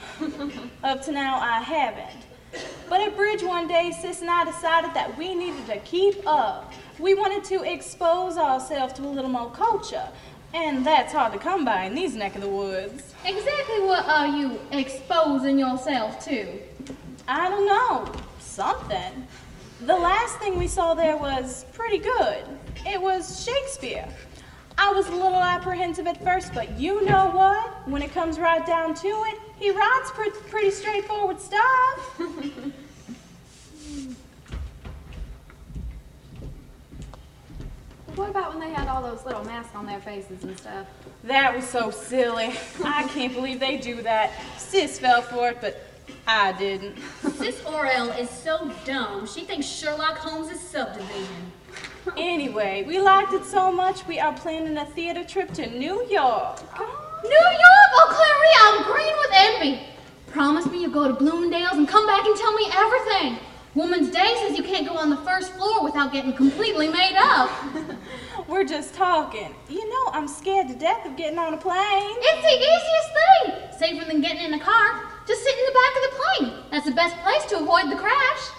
Up to now, I haven't. But at Bridge one day, Sis and I decided that we needed to keep up. We wanted to expose ourselves to a little more culture, and that's hard to come by in these neck of the woods. Exactly what are you exposing yourself to? I don't know. Something. The last thing we saw there was pretty good. It was Shakespeare. I was a little apprehensive at first, but you know what? When it comes right down to it, he writes pretty straightforward stuff. What about when they had all those little masks on their faces and stuff? That was so silly. I can't believe they do that. Sis fell for it, but I didn't. Sis Orel is so dumb, she thinks Sherlock Holmes is subdivision. Anyway, we liked it so much, we are planning a theater trip to New York. New York? Oh, Clary, I'm green with envy. Promise me you'll go to Bloomingdale's and come back and tell me everything. Woman's Day says you can't go on the first floor without getting completely made up. We're just talking. You know, I'm scared to death of getting on a plane. It's the easiest thing. Safer than getting in a car. Just sit in the back of the plane. That's the best place to avoid the crash.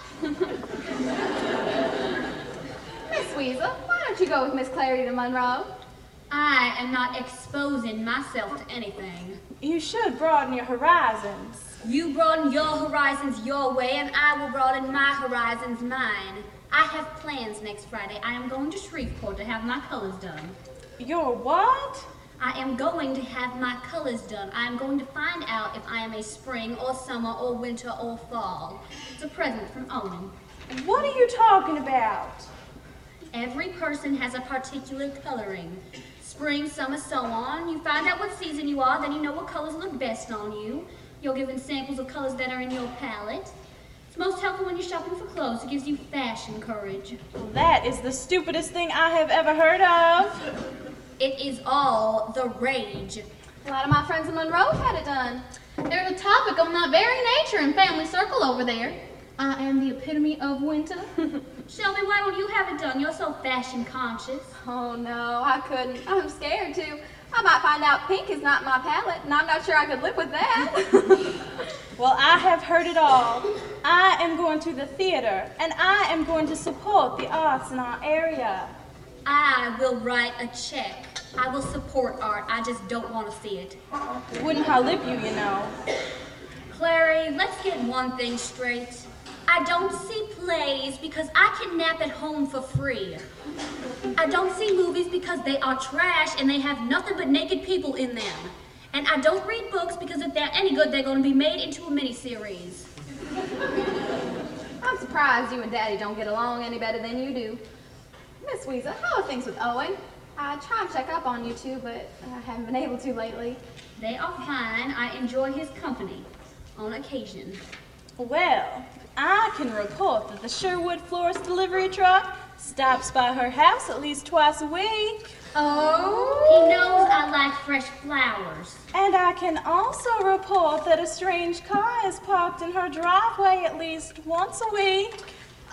Miss Weasel, why don't you go with Miss Clary to Monroe? I am not exposing myself to anything. You should broaden your horizons. You broaden your horizons your way, and I will broaden my horizons mine. I have plans next Friday. I am going to Shreveport to have my colors done. Your what? I am going to have my colors done. I am going to find out if I am a spring or summer or winter or fall. It's a present from Owen. What are you talking about? Every person has a particular coloring. Spring, summer, so on. You find out what season you are, then you know what colors look best on you. You're given samples of colors that are in your palette. It's most helpful when you're shopping for clothes. It gives you fashion courage. That is the stupidest thing I have ever heard of. It is all the rage. A lot of my friends in Monroe have had it done. There's a topic on that very nature in family circle over there. I am the epitome of winter. Shelby, why don't you have it done? You're so fashion conscious. Oh no, I couldn't. I'm scared to. I might find out pink is not my palette, and I'm not sure I could live with that. Well, I have heard it all. I am going to the theater, and I am going to support the arts in our area. I will write a check. I will support art. I just don't want to see it. Wouldn't outlive you, you know. Clary, let's get one thing straight. I don't see plays because I can nap at home for free. I don't see movies because they are trash and they have nothing but naked people in them. And I don't read books because if they're any good, they're going to be made into a miniseries. I'm surprised you and Daddy don't get along any better than you do. Miss Weezer, how are things with Owen? I try to check up on you two, but I haven't been able to lately. They are fine. I enjoy his company on occasion. Well, I can report that the Sherwood Florist delivery truck stops by her house at least twice a week. Oh? He knows I like fresh flowers. And I can also report that a strange car is parked in her driveway at least once a week.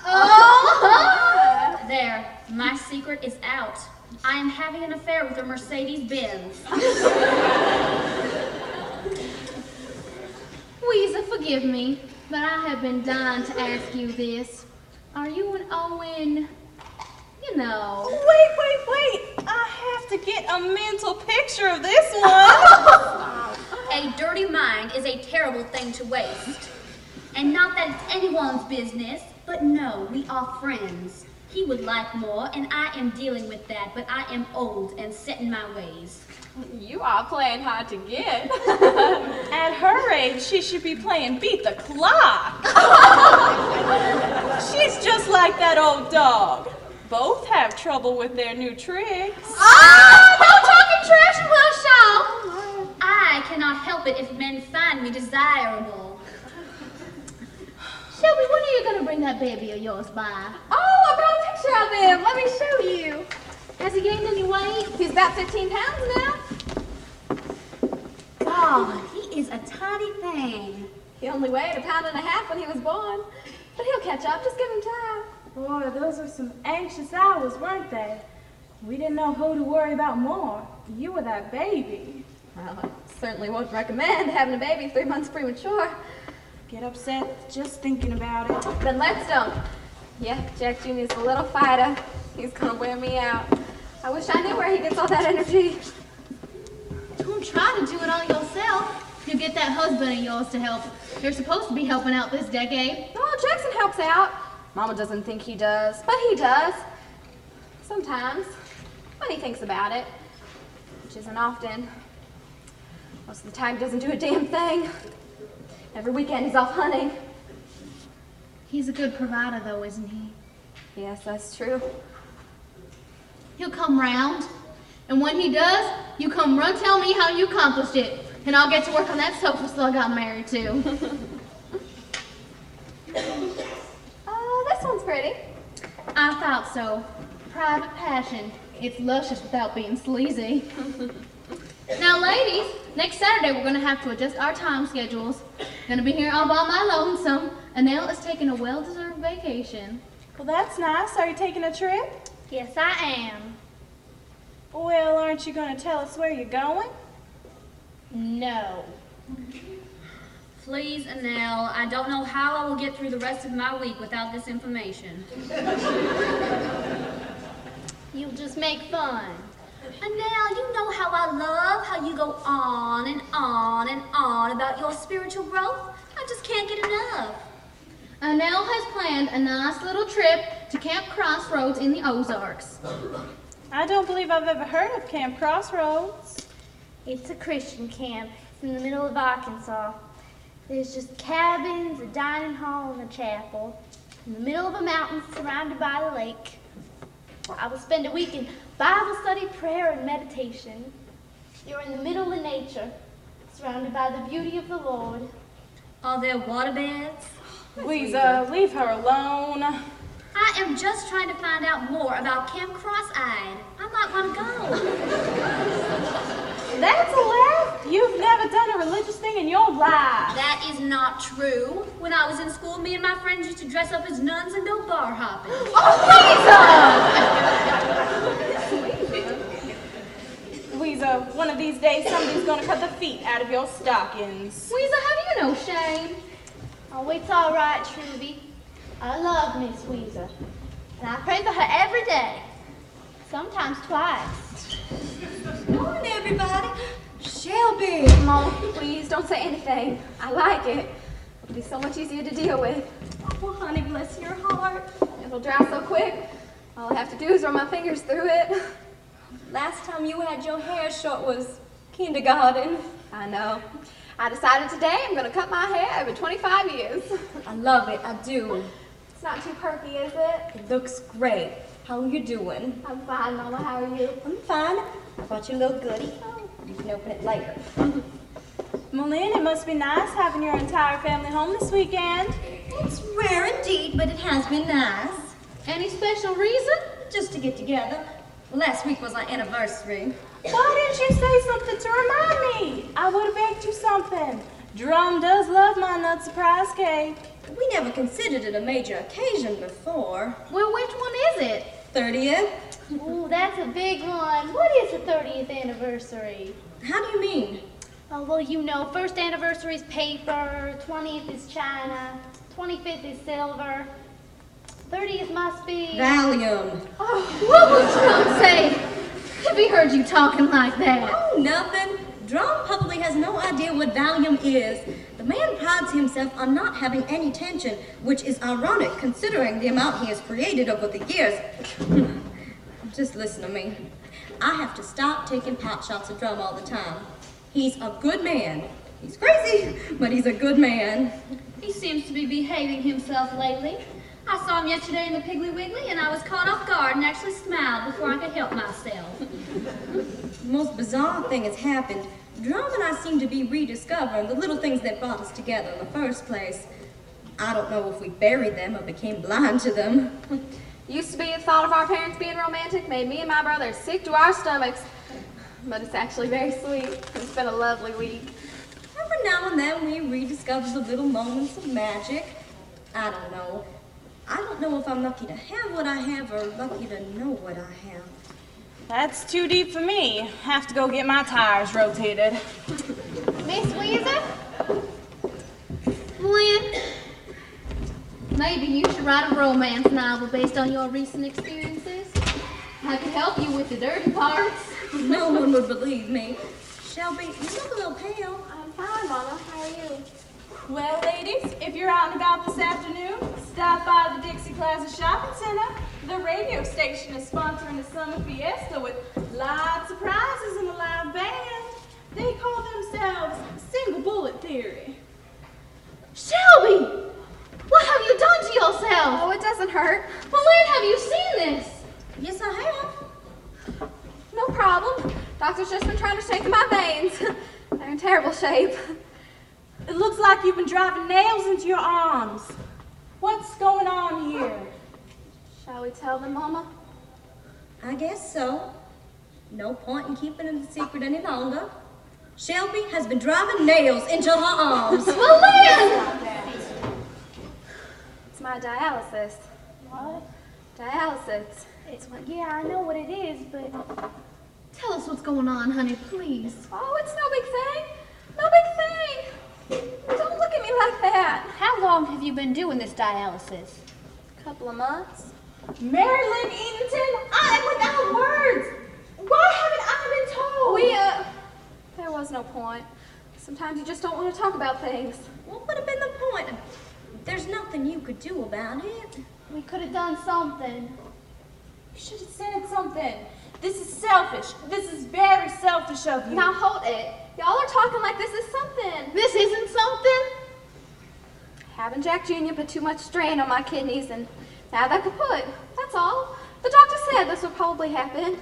Oh! There, my secret is out. I am having an affair with a Mercedes-Benz. Weezer, forgive me, but I have been dying to ask you this. Are you and Owen, you know? Wait. I have to get a mental picture of this one. A dirty mind is a terrible thing to waste. And not that it's anyone's business, but no, we are friends. He would like more, and I am dealing with that, but I am old and set in my ways. You are playing hard to get. At her age, she should be playing beat the clock. She's just like that old dog. Both have trouble with their new tricks. No talking trash in my shop! I cannot help it if men find me desirable. Shelby, when are you going to bring that baby of yours by? Oh, I brought a picture of him. Let me show you. Has he gained any weight? He's about 15 pounds now. God, he is a tiny thing. He only weighed 1.5 pounds when he was born. But he'll catch up. Just give him time. Boy, those were some anxious hours, weren't they? We didn't know who to worry about more, you or that baby. Well, I certainly won't recommend having a baby 3 months premature. Get upset just thinking about it. Then let's don't. Yeah, Jack Jr.'s a little fighter. He's gonna wear me out. I wish I knew where he gets all that energy. Don't try to do it all yourself. You get that husband of yours to help. You're supposed to be helping out this decade. Oh, Jackson helps out. Mama doesn't think he does, but he does. Sometimes, when he thinks about it, which isn't often. Most of the time, he doesn't do a damn thing. Every weekend, he's off hunting. He's a good provider, though, isn't he? Yes, that's true. He'll come round, and when he does, you come run tell me how you accomplished it, and I'll get to work on that sofa slug I got married to. This one's pretty. I thought so. Private passion. It's luscious without being sleazy. Now, ladies, next Saturday we're going to have to adjust our time schedules. Going to be here all by my lonesome. Annelle is taking a well-deserved vacation. Well, that's nice. Are you taking a trip? Yes, I am. Well, aren't you going to tell us where you're going? No. Please, Annelle, I don't know how I will get through the rest of my week without this information. You'll just make fun. Annelle, you know how I love how you go on and on and on about your spiritual growth. I just can't get enough. Annelle has planned a nice little trip to Camp Crossroads in the Ozarks. I don't believe I've ever heard of Camp Crossroads. It's a Christian camp. It's in the middle of Arkansas. There's just cabins, a dining hall, and a chapel. In the middle of a mountain surrounded by the lake. I will spend a week in Bible study, prayer, and meditation. You're in the middle of nature, surrounded by the beauty of the Lord. Are there waterbeds? Weezer, leave her alone. I am just trying to find out more about Camp Cross-Eyed. I might want to go. That's a laugh. You've never done a religious thing in your life. That is not true. When I was in school, me and my friends used to dress up as nuns and go bar hopping. Weezer, one of gonna cut the feet out of your stockings. Weezer, how do you know Shane? Oh, it's all right, Truby. I love Miss Weezer. And I pray for her every day. Sometimes twice. Morning, everybody. Shelby. Mom, please don't say anything. I like it. It'll be so much easier to deal with. Oh, honey, bless your heart. It'll dry so quick. All I have to do is run my fingers through it. Last time you had your hair short was kindergarten. I know. I decided today I'm going to cut my hair every 25 years. I love it, I do. It's not too perky, is it? It looks great. How are you doing? I'm fine, Mama. How are you? I'm fine. I brought you a little goodie. You can open it later. Malin, it must be nice having your entire family home this weekend. It's rare indeed, but it has been nice. Any special reason? Just to get together. Last week was our anniversary. Why didn't you say something to remind me? I would have baked you something. Drum does love my nut surprise cake. We never considered it a major occasion before. Well, which one is it? 30th? Ooh, that's a big one. What is the 30th anniversary? How do you mean? Oh, well, you know, first anniversary is paper, 20th is china, 25th is silver, 30th must be... Valium. Oh, what would Drum say if he heard you talking like that? Oh, nothing. Drum probably has no idea what Valium is. The man prides himself on not having any tension, which is ironic considering the amount he has created over the years. Just listen to me. I have to stop taking pot shots at Drum all the time. He's a good man. He's crazy, but he's a good man. He seems to be behaving himself lately. I saw him yesterday in the Piggly Wiggly, and I was caught off guard and actually smiled before I could help myself. The most bizarre thing has happened. Drum and I seem to be rediscovering the little things that brought us together in the first place. I don't know if we buried them or became blind to them. Used to be the thought of our parents being romantic made me and my brother sick to our stomachs. But it's actually very sweet. It's been a lovely week. Every now and then we rediscover the little moments of magic. I don't know. I don't know if I'm lucky to have what I have or lucky to know what I have. That's too deep for me. Have to go get my tires rotated. Miss Weezer? Lynn, maybe you should write a romance novel based on your recent experiences. I could help you with the dirty parts. No one would believe me. Shelby, you look a little pale. I'm fine, Mama. How are you? Well, ladies, if you're out and about this afternoon, stop by the Dixie Plaza Shopping Center. The radio station is sponsoring a summer fiesta with lots of prizes and a live band. They call themselves Single Bullet Theory. Shelby, what have you done to yourself? Oh, it doesn't hurt. Well, Lynn, have you seen this? Yes, I have. No problem. Doctor's just been trying to shake my veins. They're in terrible shape. It looks like you've been driving nails into your arms. What's going on here? Shall we tell them, Mama? I guess so. No point in keeping it a secret any longer. Shelby has been driving nails into her arms. Well, Lynn! It's my dialysis. What? Dialysis. Yeah, I know what it is, but... Tell us what's going on, honey, please. Oh, it's no big thing. No big thing. Don't look at me like that. How long have you been doing this dialysis? A couple of months. Marilyn Eatonton, I am without words. Why haven't I been told? There was no point. Sometimes you just don't want to talk about things. What would have been the point? There's nothing you could do about it. We could have done something. You should have said something. This is selfish. This is very selfish of you. Now hold it. Y'all are talking like this is something. This isn't something? Having Jack Jr. put too much strain on my kidneys, and now they're kaput. That's all. The doctor said this would probably happen.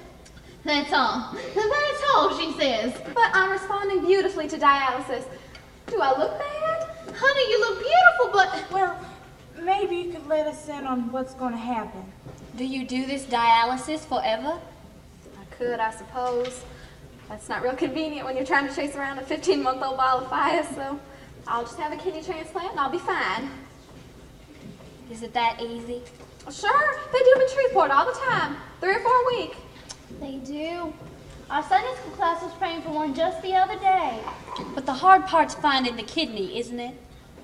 That's all. That's all she says. But I'm responding beautifully to dialysis. Do I look bad? Honey, you look beautiful, but... Well, maybe you could let us in on what's going to happen. Do you do this dialysis forever? I could, I suppose. That's not real convenient when you're trying to chase around a 15-month-old ball of fire, so I'll just have a kidney transplant and I'll be fine. Is it that easy? Sure, they do them in Shreveport all the time. 3 or 4 a week. They do. Our Sunday school class was praying for one just the other day. But the hard part's finding the kidney, isn't it?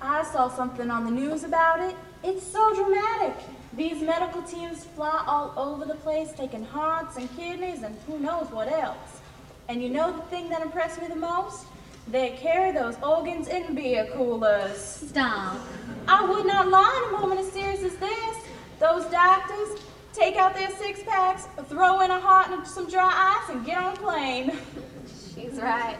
I saw something on the news about it. It's so dramatic. These medical teams fly all over the place, taking hearts and kidneys and who knows what else. And you know the thing that impressed me the most? They carry those organs in beer coolers. Stop. I would not lie in a moment as serious as this. Those doctors take out their six-packs, throw in a heart and some dry ice, and get on a plane. She's right.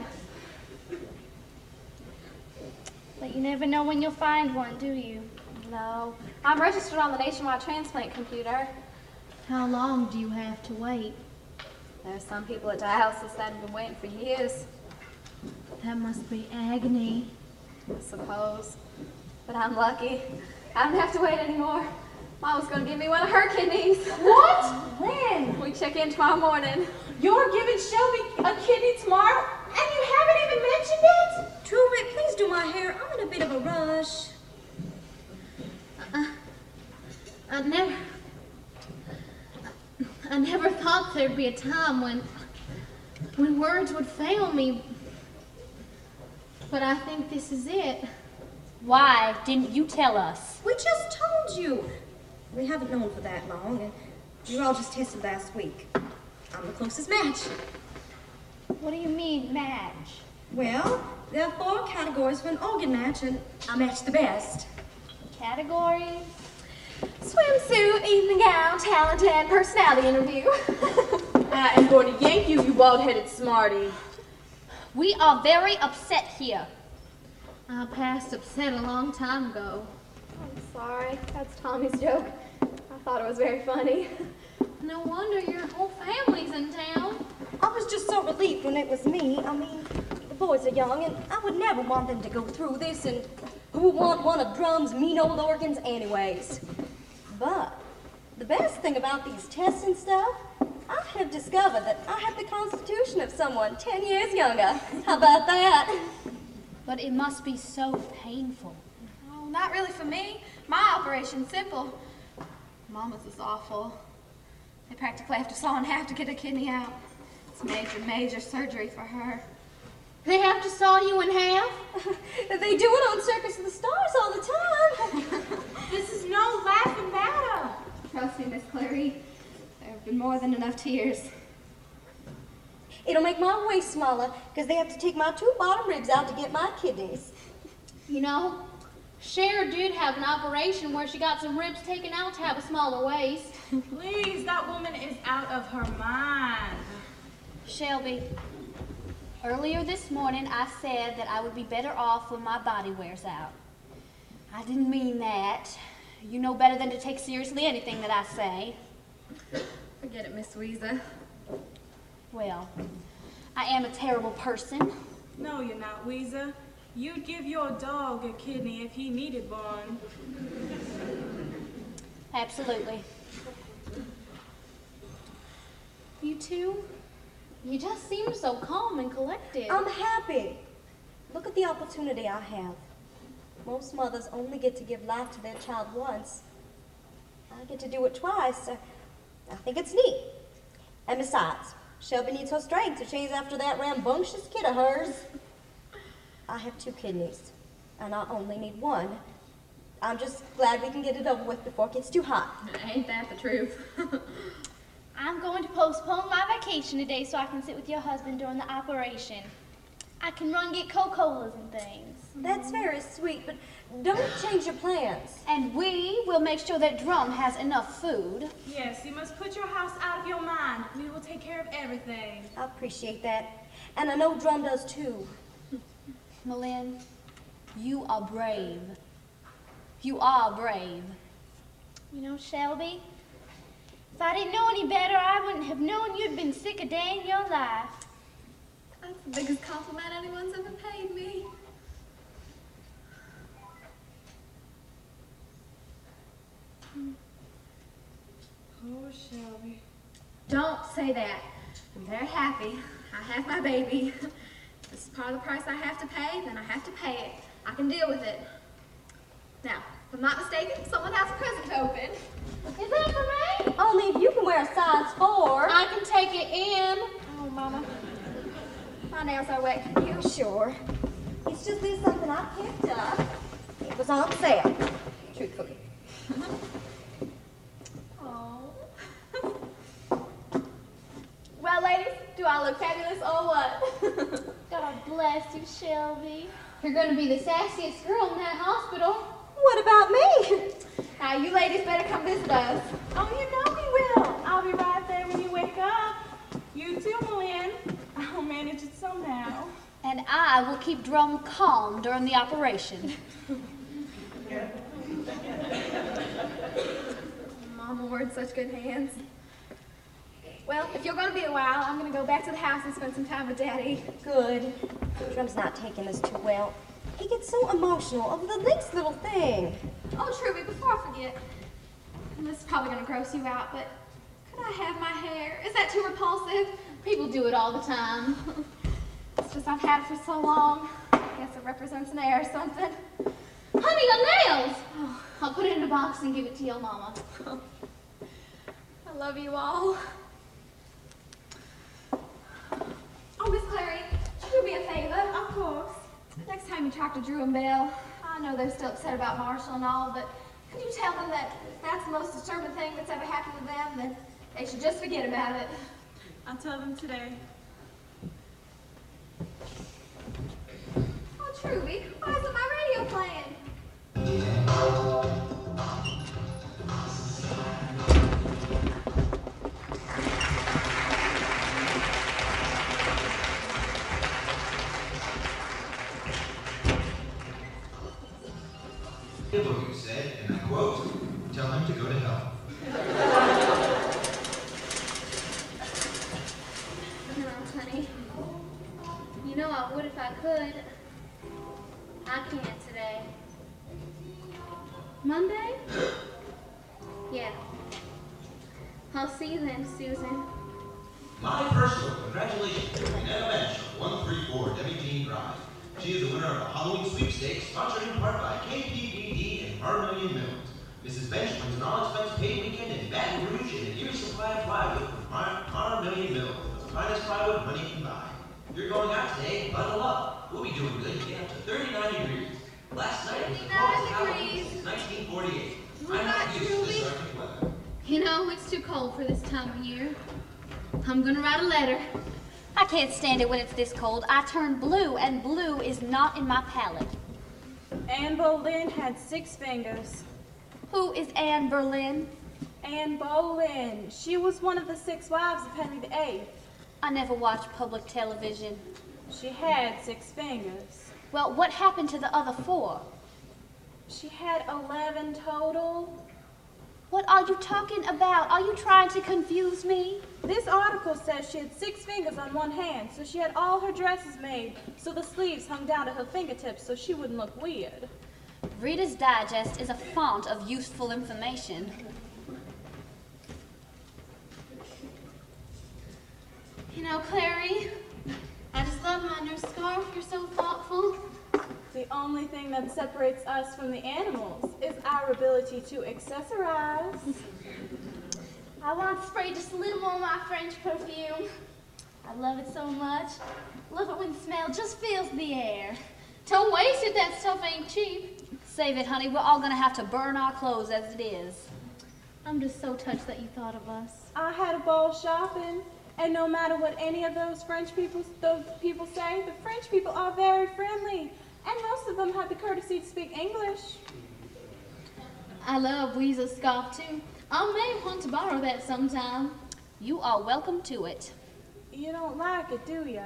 But you never know when you'll find one, do you? No. I'm registered on the nationwide transplant computer. How long do you have to wait? There's some people at dialysis that have been waiting for years, That must be agony. I suppose. But I'm lucky. I don't have to wait anymore. Mom was going to give me one of her kidneys. What? When? We check in tomorrow morning. You're giving Shelby a kidney tomorrow, and you haven't even mentioned it? Truly, please do my hair. I'm in a bit of a rush. I never thought there'd be a time when words would fail me. But I think this is it. Why didn't you tell us? We just told you. We haven't known for that long, and we were all just tested last week. I'm the closest match. What do you mean, match? Well, there are 4 categories for an organ match, and I match the best. Categories? Swimsuit, evening gown, talent, and personality interview. I am going to yank you, you bald-headed smarty. We are very upset here. I passed upset a long time ago. I'm sorry. That's Tommy's joke. I thought it was very funny. No wonder your whole family's in town. I was just so relieved when it was me. I mean, the boys are young, and I would never want them to go through this, and who would want one of Drum's mean old organs anyways? But the best thing about these tests and stuff, I have discovered that I have the constitution of someone 10 years younger. How about that? But it must be so painful. Oh, not really for me. My operation's simple. Mama's is awful. They practically have to saw in half to get a kidney out. It's major, major surgery for her. They have to saw you in half? They do it on Circus of the Stars all the time. This is no laughing matter. Trust me, Miss Clary. There have been more than enough tears. It'll make my waist smaller, because they have to take my 2 bottom ribs out to get my kidneys. You know, Cher did have an operation where she got some ribs taken out to have a smaller waist. Please, that woman is out of her mind. Shelby, earlier this morning I said that I would be better off when my body wears out. I didn't mean that. You know better than to take seriously anything that I say. Forget it, Miss Weezer. Well, I am a terrible person. No, you're not, Weezer. You'd give your dog a kidney if he needed one. Absolutely. You two, you just seem so calm and collected. I'm happy. Look at the opportunity I have. Most mothers only get to give life to their child once. I get to do it twice. I think it's neat. And besides, Shelby needs her strength to chase after that rambunctious kid of hers. I have 2 kidneys, and I only need 1. I'm just glad we can get it over with before it gets too hot. Ain't that the truth? I'm going to postpone my vacation today so I can sit with your husband during the operation. I can run get Coca-Colas and things. That's very sweet, but don't change your plans. And we will make sure that Drum has enough food. Yes, you must put your house out of your mind. We will take care of everything. I appreciate that. And I know Drum does too. Malin, you are brave. You are brave. You know, Shelby, if I didn't know any better, I wouldn't have known you'd been sick a day in your life. That's the biggest compliment anyone's ever paid me. Oh, Shelby. Don't say that. I'm very happy. I have my baby. This is part of the price I have to pay, then I have to pay it. I can deal with it. Now, if I'm not mistaken, someone has a present to open. Is that for me? Only if you can wear a size 4. I can take it in. Oh, my Mama? My nails are wet. Can you? Sure. It's just there's something I picked up. It was on sale. Truthfully. Oh. Well, ladies, do I look fabulous or what? God bless you, Shelby. You're going to be the sassiest girl in that hospital. What about me? Now, you ladies better come visit us. Oh, you know we will. I'll be right there when you wake up. You too, Malin. I'll manage it somehow. And I will keep Drum calm during the operation. Mama, we're in such good hands. Well, if you're going to be a while, I'm going to go back to the house and spend some time with Daddy. Good. Drum's not taking this too well. He gets so emotional over the least little thing. Oh, Truby, before I forget, and this is probably going to gross you out, but could I have my hair? Is that too repulsive? People do it all the time. It's just I've had it for so long. I guess it represents an heir or something. Honey, the nails! Oh, I'll put it in a box and give it to your mama. I love you all. Oh, Miss Clary, could you do me a favor? Of course. Next time you talk to Drew and Bill, I know they're still upset about Marshall and all, but could you tell them that if that's the most disturbing thing that's ever happened to them, then they should just forget about it. I'll tell them today. Oh, Truby, why isn't my radio playing? You said, and I quote, tell him to go to hell. No, honey. You know I would if I could. I can't today. Monday? Yeah. I'll see you then, Susan. My personal congratulations to Renetta Bench of 134 Debbie Jean Drive. She is the winner of the Halloween sweepstakes, sponsored in part by KPPD and Harmonium Mills. Mrs. Bench wins an all-expense paid weekend in Baton Rouge and a year's supply of plywood from Harmonium Mills, the finest plywood money can buy. If you're going out today, bundle up. We'll be doing good and get up to 39 degrees. Last night was the coldest Halloween since 1948. I'm not used to this Arctic weather. You know, it's too cold for this time of year. I'm gonna write a letter. I can't stand it when it's this cold. I turn blue, and blue is not in my palette. Anne Boleyn had 6 fingers. Who is Anne Boleyn? Anne Boleyn. She was one of the 6 wives of Henry VIII. I never watched public television. She had 6 fingers. Well, what happened to the other 4? She had 11 total. What are you talking about? Are you trying to confuse me? This article says she had 6 fingers on one hand, so she had all her dresses made so the sleeves hung down to her fingertips so she wouldn't look weird. Reader's Digest is a font of useful information. You know, Clary, I just love my new scarf. You're so thoughtful. The only thing that separates us from the animals is our ability to accessorize. I want to spray just a little more of my French perfume. I love it so much. Love it when the smell just fills the air. Don't waste it, that stuff ain't cheap. Save it, honey. We're all gonna have to burn our clothes as it is. I'm just so touched that you thought of us. I had a ball shopping, and no matter what any of those people say, the French people are very friendly, and most of them have the courtesy to speak English. I love Weasel's scarf too. I may want to borrow that sometime. You are welcome to it. You don't like it, do ya?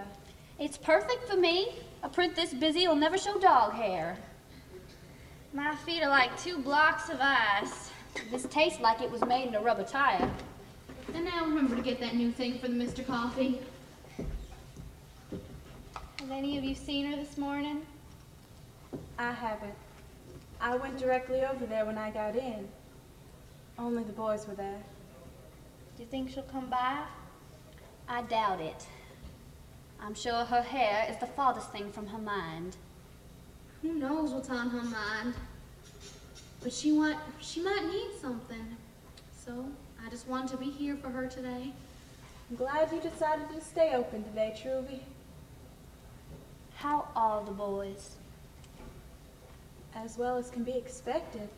It's perfect for me. A print this busy will never show dog hair. My feet are like 2 blocks of ice. This tastes like it was made in a rubber tire. And now remember to get that new thing for the Mr. Coffee. Have any of you seen her this morning? I haven't. I went directly over there when I got in. Only the boys were there. Do you think she'll come by? I doubt it. I'm sure her hair is the farthest thing from her mind. Who knows what's on her mind? But she might need something. So I just wanted to be here for her today. I'm glad you decided to stay open today, Truvy. How are the boys? As well as can be expected.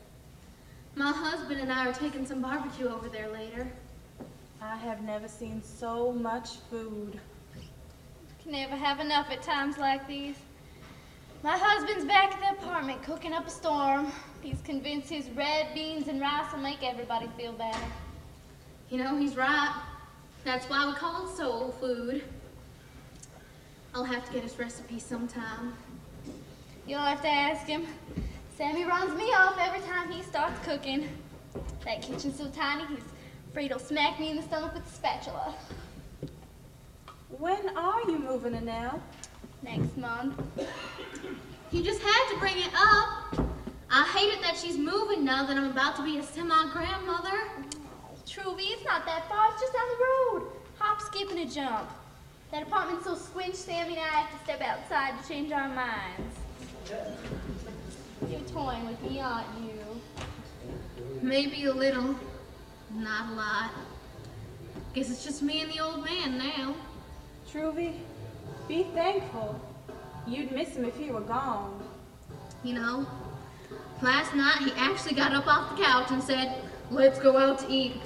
My husband and I are taking some barbecue over there later. I have never seen so much food. Can never have enough at times like these. My husband's back at the apartment cooking up a storm. He's convinced his red beans and rice will make everybody feel better. You know, he's right. That's why we call it soul food. I'll have to get his recipe sometime. You'll have to ask him. Sammy runs me off every time he starts cooking. That kitchen's so tiny, he's afraid he'll smack me in the stomach with a spatula. When are you moving in now? Next month. You just had to bring it up. I hate it that she's moving now that I'm about to be a semi-grandmother. Truvy, it's not that far, it's just down the road. Hop, skip, and a jump. That apartment's so squinched, Sammy and I have to step outside to change our minds. You're toying with me, aren't you? Maybe a little, not a lot. Guess it's just me and the old man now. Truvy, be thankful. You'd miss him if he were gone. You know, last night he actually got up off the couch and said, "Let's go out to eat."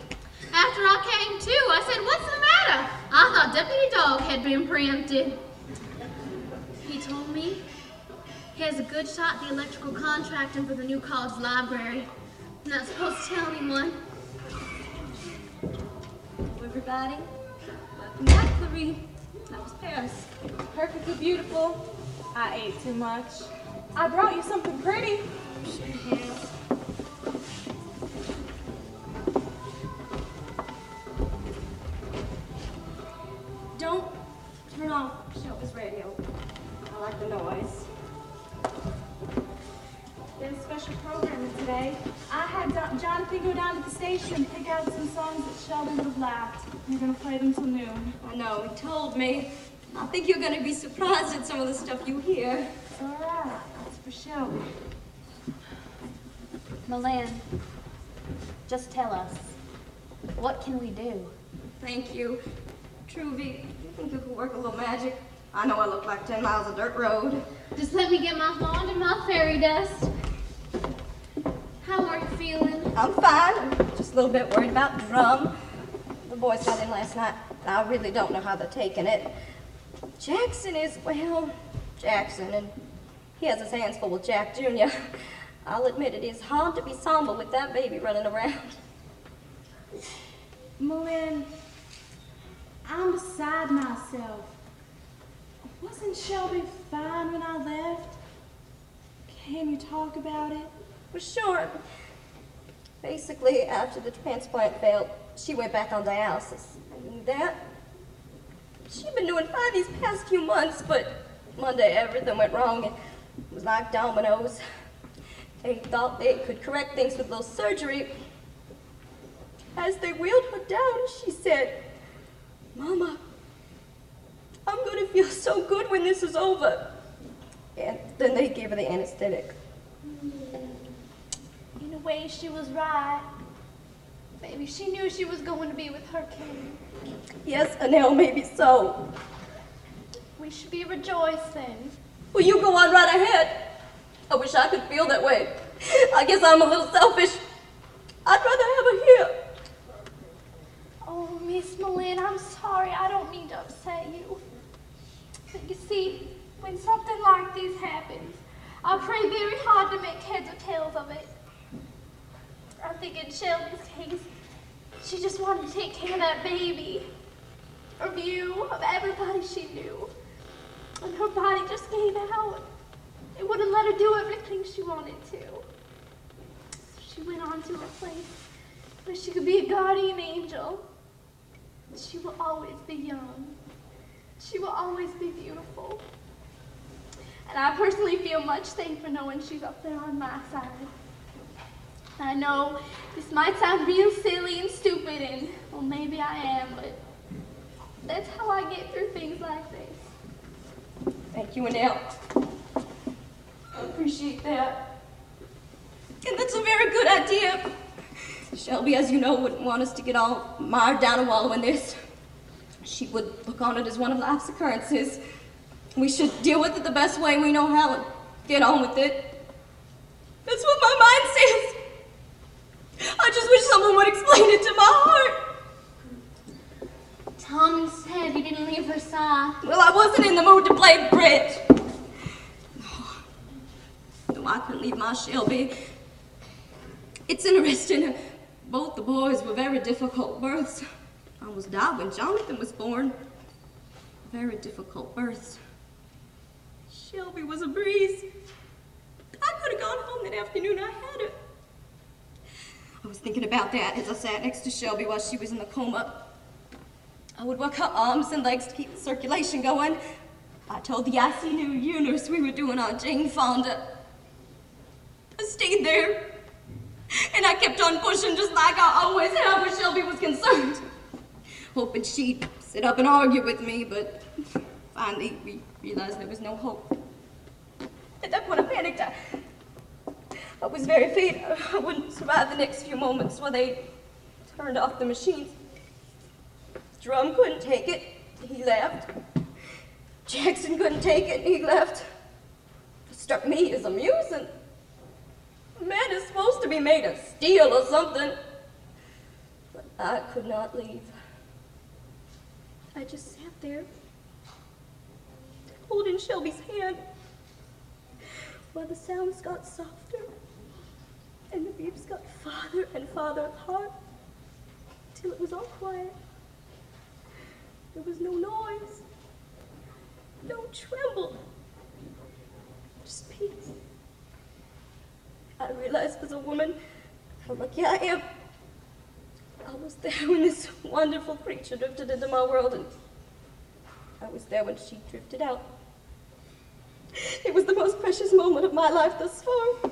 After I came to, I said, "What's the matter?" I thought Deputy Dog had been preempted. He told me he has a good shot at the electrical contracting for the new college library. I'm not supposed to tell anyone. Hello, everybody. Welcome back, Clarie. That was Paris. Perfectly beautiful. I ate too much. I brought you something pretty. Don't turn off Shelby's radio. I like the noise. There's a special programming today. I had Jonathan go down to the station and pick out some songs that Shelby would have liked. We're going to play them till noon. I know, he told me. I think you're going to be surprised at some of the stuff you hear. It's all right. It's for Shelby. Milan, just tell us, what can we do? Thank you. Truvy, you think you could work a little magic? I know I look like 10 miles of dirt road. Just let me get my wand and my fairy dust. How are you feeling? I'm fine. I'm just a little bit worried about Drum. The boys got in last night. I really don't know how they're taking it. Jackson is, well, Jackson, and he has his hands full with Jack Jr. I'll admit it is hard to be somber with that baby running around. Malin, I'm beside myself. Wasn't Shelby fine when I left? Can you talk about it? For sure. Basically, after the transplant failed, she went back on dialysis. And that, she'd been doing fine these past few months, but Monday everything went wrong. It was like dominoes. They thought they could correct things with a little surgery. As they wheeled her down, she said, "Mama, I'm going to feel so good when this is over." And then they gave her the anesthetic. In a way, she was right. Maybe she knew she was going to be with her king. Yes, Anel, maybe so. We should be rejoicing. Well, you go on right ahead. I wish I could feel that way. I guess I'm a little selfish. I'd rather have her here. Oh, Miss Malin, I'm sorry. I don't mean to upset you. But you see, when something like this happens, I pray very hard to make heads or tails of it. I think in Shelby's case, she just wanted to take care of that baby. Of you, of everybody she knew. And her body just gave out. It wouldn't let her do everything she wanted to. So she went on to a place where she could be a guardian angel. She will always be young. She will always be beautiful. And I personally feel much safer knowing she's up there on my side. I know this might sound real silly and stupid, and well, maybe I am, but that's how I get through things like this. Thank you, Anel. I appreciate that. And that's a very good idea. Shelby, as you know, wouldn't want us to get all mired down and wallow in this. She would look on it as one of life's occurrences. We should deal with it the best way we know how and get on with it. That's what my mind says. I just wish someone would explain it to my heart. Tommy said you didn't leave her side. Well, I wasn't in the mood to play bridge. No, I couldn't leave my Shelby. It's interesting. Both the boys were very difficult births. I almost died when Jonathan was born. Very difficult births. Shelby was a breeze. I could have gone home that afternoon. I had her. I was thinking about that as I sat next to Shelby while she was in the coma. I would work her arms and legs to keep the circulation going. I told the ICU nurse we were doing on Jane Fonda. I stayed there, and I kept on pushing just like I always have where Shelby was concerned, hoping she'd sit up and argue with me, but finally we realized there was no hope. At that point I panicked. I was very afraid I wouldn't survive the next few moments while they turned off the machines. Drum couldn't take it, he left. Jackson couldn't take it, he left. It struck me as amusing. A man is supposed to be made of steel or something. But I could not leave. I just sat there, holding Shelby's hand, while the sounds got softer, and the beeps got farther and farther apart, till it was all quiet. There was no noise, no tremble, just peace. I realized as a woman how lucky I am. I was there when this wonderful creature drifted into my world, and I was there when she drifted out. It was the most precious moment of my life thus far.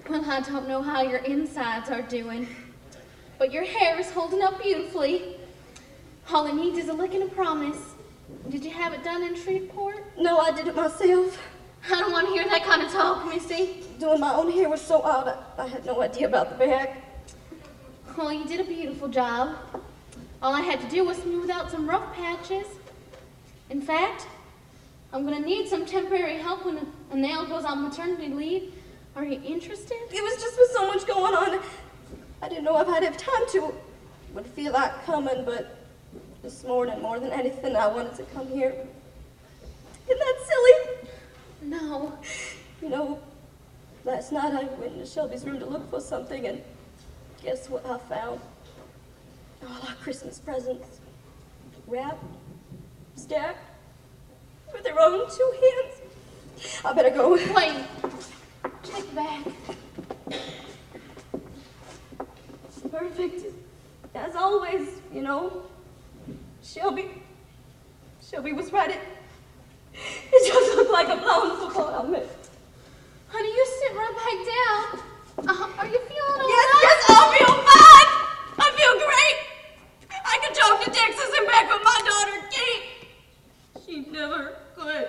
Well, I don't know how your insides are doing, but your hair is holding up beautifully. All it needs is a lick and a promise. Did you have it done in Shreveport? No, I did it myself. I don't want to hear that kind of talk, Missy. Doing my own hair was so odd, I had no idea about the bag. Well, you did a beautiful job. All I had to do was smooth out some rough patches. In fact, I'm going to need some temporary help when a nail goes on maternity leave. Are you interested? It was just with so much going on. I didn't know if I'd have time to. Would feel like coming, but this morning, more than anything, I wanted to come here. Isn't that silly? No. You know, last night I went into Shelby's room to look for something, and guess what I found? All our Christmas presents. Wrapped, stacked, with their own 2 hands. I better go. Wait. Check the bag. Perfect. As always, you know. Shelby was right. It just looked like a blown football helmet. Honey, you sit right back down. Are you feeling all Yes, right? yes, I feel fine. I feel great. I can talk to Texas and back with my daughter, Kate. She never could.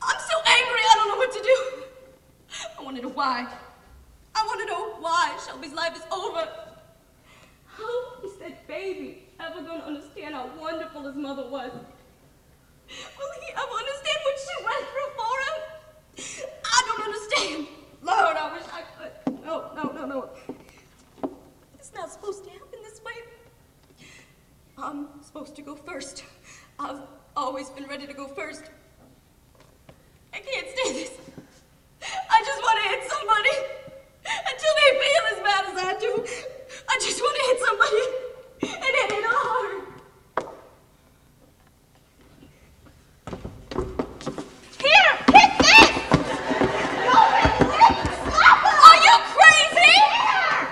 I'm so angry, I don't know what to do. I want to know why. I want to know why Shelby's life is over. How is that baby ever going to understand how wonderful his mother was? Will he ever understand what she went through for him? I don't understand. Lord, I wish I could. No. It's not supposed to happen this way. I'm supposed to go first. I've always been ready to go first. I can't stand this. I just want to hit somebody until they feel as bad as I do. I just want to hit somebody and hit it hard. Here, hit this! Are you crazy?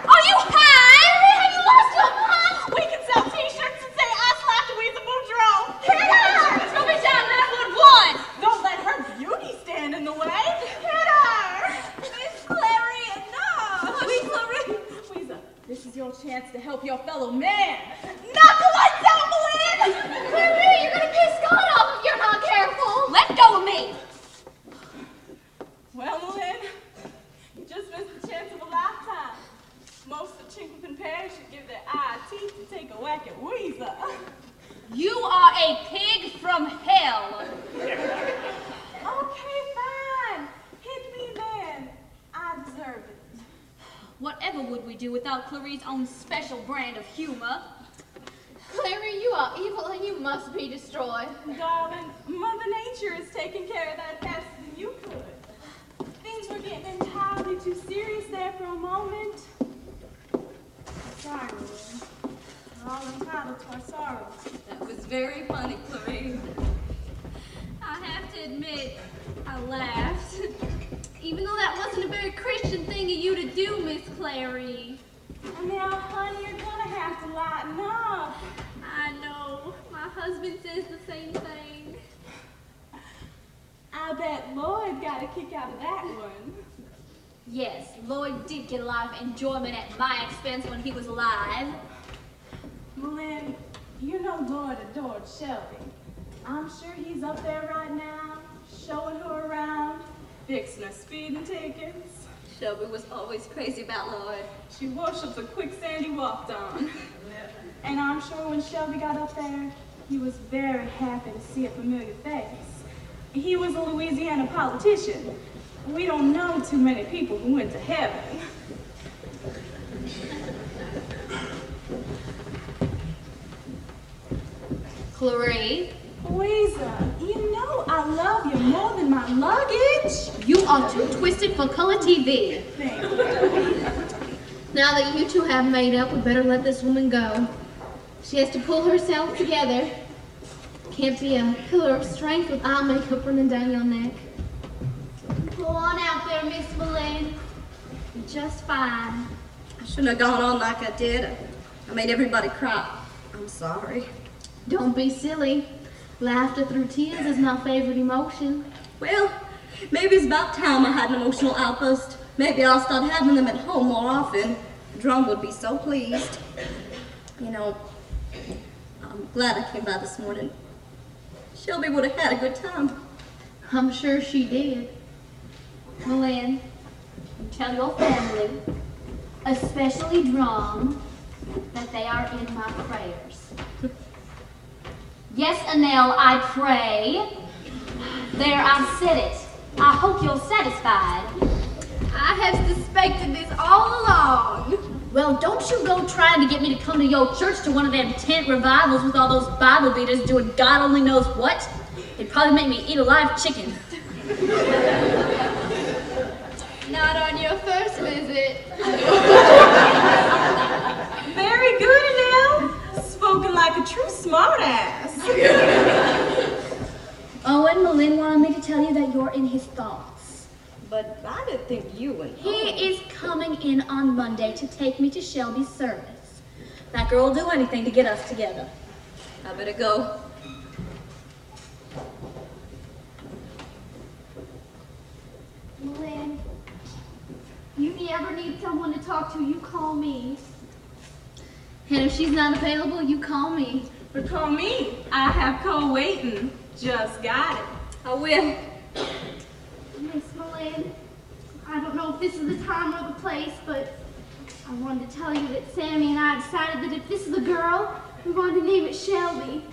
Are you high? Have you lost your mind? We can sell t-shirts and say I slapped Louisa Boudreaux. It's gonna be down 911. You are a pig from hell. Okay, fine. Hit me then. I deserve it. Whatever would we do without Clarie's own special brand of humor? Clary, you are evil and you must be destroyed. Darling, Mother Nature is taking care of that faster than you could. Things were getting entirely too serious there for a moment. Sorry, Lynn. We're all entitled to our sorrows. That was very funny, Clarie. I have to admit, I laughed. Even though that wasn't a very Christian thing of you to do, Miss Clary. And now, honey, you're gonna have to lighten up. I know. My husband says the same thing. I bet Lloyd got a kick out of that one. Yes, Lloyd did get a lot of enjoyment at my expense when he was alive. Lynn, you know Lloyd adored Shelby. I'm sure he's up there right now, showing her around, fixing her speeding tickets. Shelby was always crazy about Lloyd. She worships the quicksand he walked on. And I'm sure when Shelby got up there, he was very happy to see a familiar face. He was a Louisiana politician. We don't know too many people who went to heaven. Clary, Louisa, you know I love you more than my luggage. you are too twisted for color TV. Thank you. Now that you two have made up, we better let this woman go. She has to pull herself together. Can't be a pillar of strength with eye makeup running down your neck. Go on out there, Miss Boleyn. You're just fine. I shouldn't have gone on like I did. I made everybody cry. I'm sorry. Don't be silly. Laughter through tears is my favorite emotion. Well, maybe it's about time I had an emotional outburst. Maybe I'll start having them at home more often. Drum would be so pleased. You know, I'm glad I came by this morning. Shelby would have had a good time. I'm sure she did. Boleyn, tell your family, especially Drum, that they are in my prayers. Yes, Annelle, I pray. There, I said it. I hope you're satisfied. I have suspected this all along. Well, don't you go trying to get me to come to your church to one of them tent revivals with all those Bible beaters doing God only knows what. It'd probably make me eat a live chicken. Not on your first visit. Very good, Annelle. Spoken like a true smartass. Owen Malin wanted me to tell you that you're in his thoughts. But I didn't think you and He is coming in on Monday to take me to Shelby's service. That girl will do anything to get us together. I better go. Malin, if you ever need someone to talk to, you call me. And if she's not available, you call me. But call me. I have Cole waiting. Just got it. I will. Miss Malin, I don't know if this is the time or the place, but I wanted to tell you that Sammy and I decided that if this is a girl, we wanted to name it Shelby,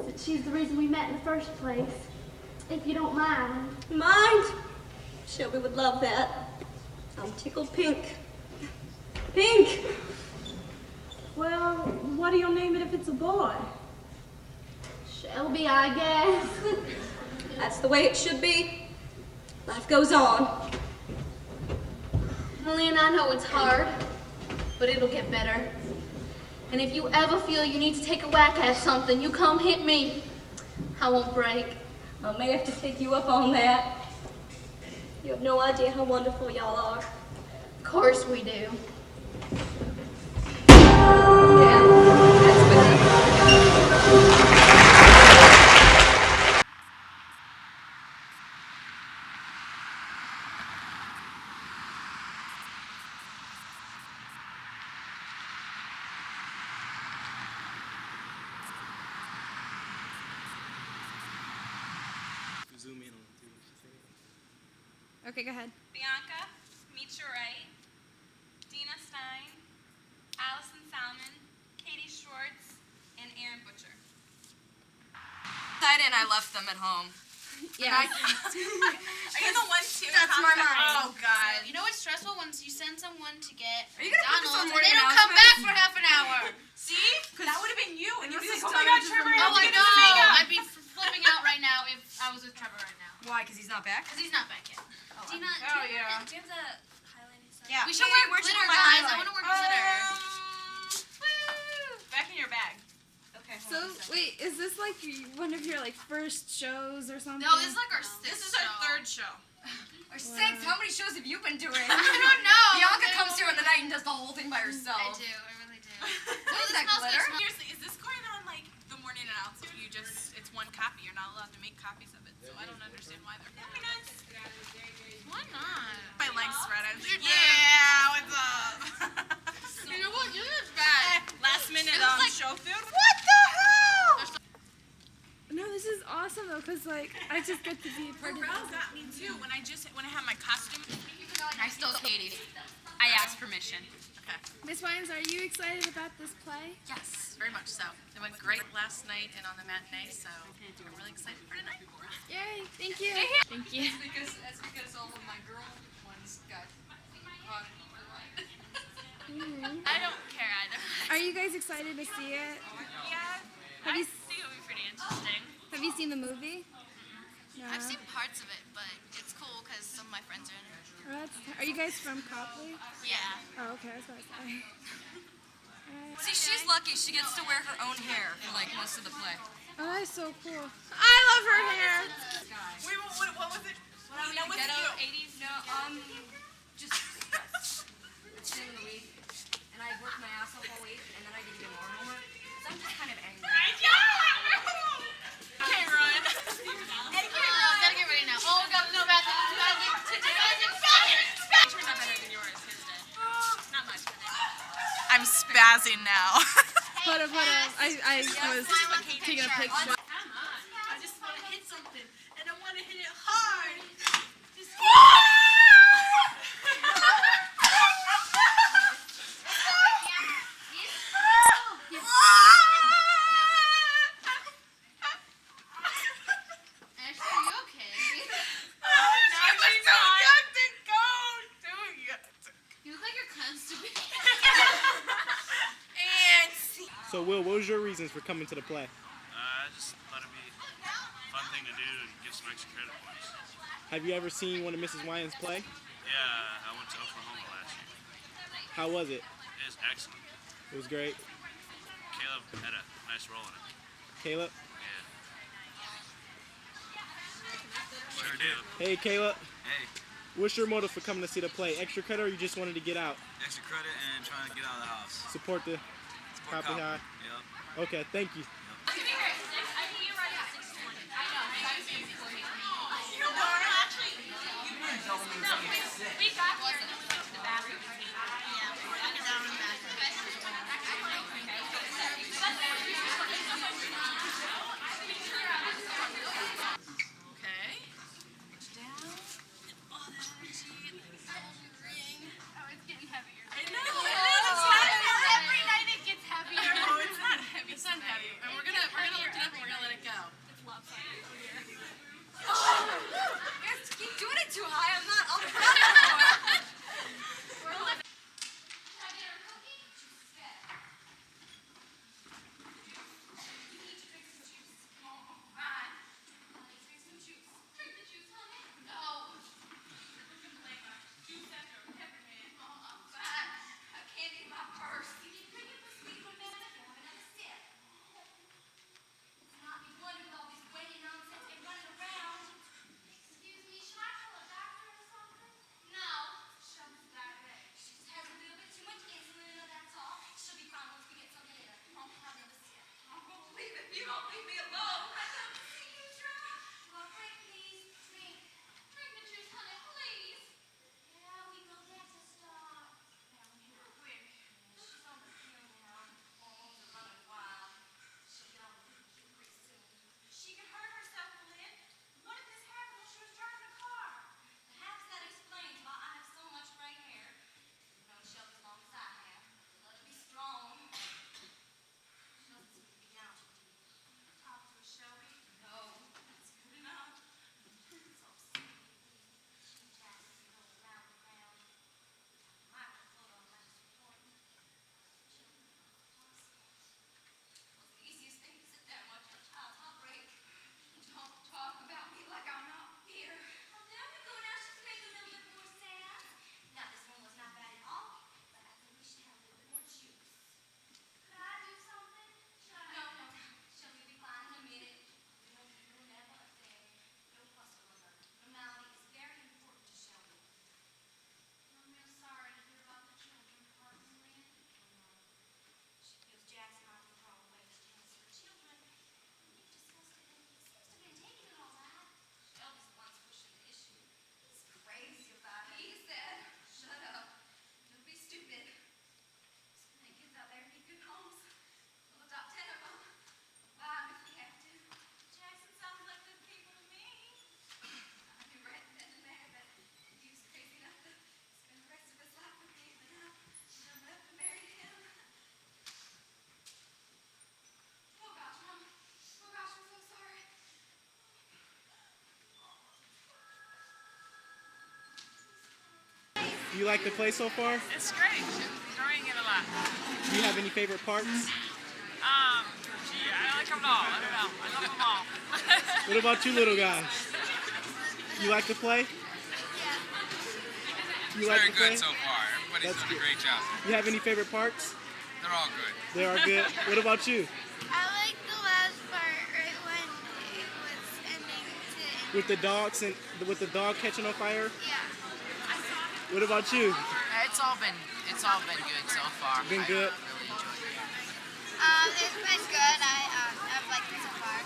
since she's the reason we met in the first place. If you don't mind. Mind? Shelby would love that. I'm tickled pink. Pink! Well, what do you name it if it's a boy? Shelby, I guess. That's the way it should be. Life goes on. Lynn, I know it's hard, but it'll get better. And if you ever feel you need to take a whack at something, you come hit me. I won't break. I may have to take you up on that. You have no idea how wonderful y'all are. Of course we do. Yeah, that's good. Zoom in on it. Okay, go ahead. Bianca, meet your right. Dina Stein, Allison Salmon, Katie Schwartz, and Aaron Butcher. Friday and I left them at home. Yeah. Are you the one too? That's my mind. Oh God. You know what's stressful when you send someone to get Are you gonna put this on McDonald's and morning they don't come back for half an hour? See? That would have been you, and you'd be like, is oh my God, just Trevor, remember- Oh, I know. I'd be flipping out right now if I was with Trevor right now. Why? Because he's not back? Because he's not back yet. Dina, Oh yeah. do you have the highlighting stuff? Yeah. We should Hey, wear where'd you glitter, put my guys. I highlight? want to wear glitter. Back in your bag. Okay. So wait, is this like one of your like first shows or something? No, this is like our sixth This is our third show. Or six? How many shows have you been doing? I don't know. Bianca comes here in the night and does the whole thing by I herself. do. I really do. What is that glitter? Seriously, is this going on like the morning announcement? It's one copy. You're not allowed to make copies of it. So I don't understand why they're filming us. Why not? My legs spread. I'm like, yeah, what's up? You know what? This is bad. Last minute It looks like- show food. What the hell? No, this is awesome though, cause like I just get to be a part of Pharrell it. got me too when I had my costume. I stole Katie's. I asked permission. Okay. Miss Wines, are you excited about this play? Yes, very much so. It went great last night and on the matinee, so I'm really excited for tonight. Yay! Thank you. Thank you. That's because all of my girl ones got I don't care either. Are you guys excited to see it? Yeah. Have you think it'll be pretty interesting. Have you seen the movie? No. I've seen parts of it, but it's cool because some of my friends are in it. Are you guys from Copley? Yeah. Oh, okay. That's what I was See, she's lucky. She gets to wear her own hair for like most of the play. Oh, that's so cool. I love her hair. Wait, what was it? Nina, what's Ghetto you? 80s? No, just it's the end of the week, and I worked my ass off all week, and then I didn't get more homework. So I'm just kind of angry. Okay, run. Gotta get ready now. Oh, we gotta know about this. Yours not better than yours. His did. Not much. I'm spazzing now. Hold up. I was taking a picture. I just want to hit something, and I want to hit it hard. Just Ashley, are you okay? You look like you're constipated. So, Will, what was your reasons for coming to the play? I just thought it'd be a fun thing to do and get some extra credit points. Have you ever seen one of Mrs. Wyans play? Yeah, I went to Oklahoma last year. How was it? It was excellent. It was great. Caleb had a nice role in it. Caleb? Yeah. Sure did. Hey, Caleb. Hey, What's your motive for coming to see the play? Extra credit, or you just wanted to get out? extra credit and trying to get out of the house. Support the Copley High? Yep. Okay, thank you. Okay. Down. All that energy. Oh, it's getting heavier. I know. Every night it gets heavier. Oh, it's not heavy. It's not heavy. And we're gonna lift it up and we're gonna let it go. You guys keep doing it too high. I'm not on the ground. you like the play so far? It's great. Enjoying it a lot. Do you have any favorite parts? Gee, I like them all. I don't know. I love them all. What about you little guys? You like to play? You like Very to play? good so far. Everybody's That's doing good. a great job. You have any favorite parts? They're all good. They are good. What about you? I like the last part right when it was ending. With the dogs and with the dog catching on fire? Yeah. What about you? It's all been good so far. Been good. Really enjoyed it. It's been good. I've liked it so far.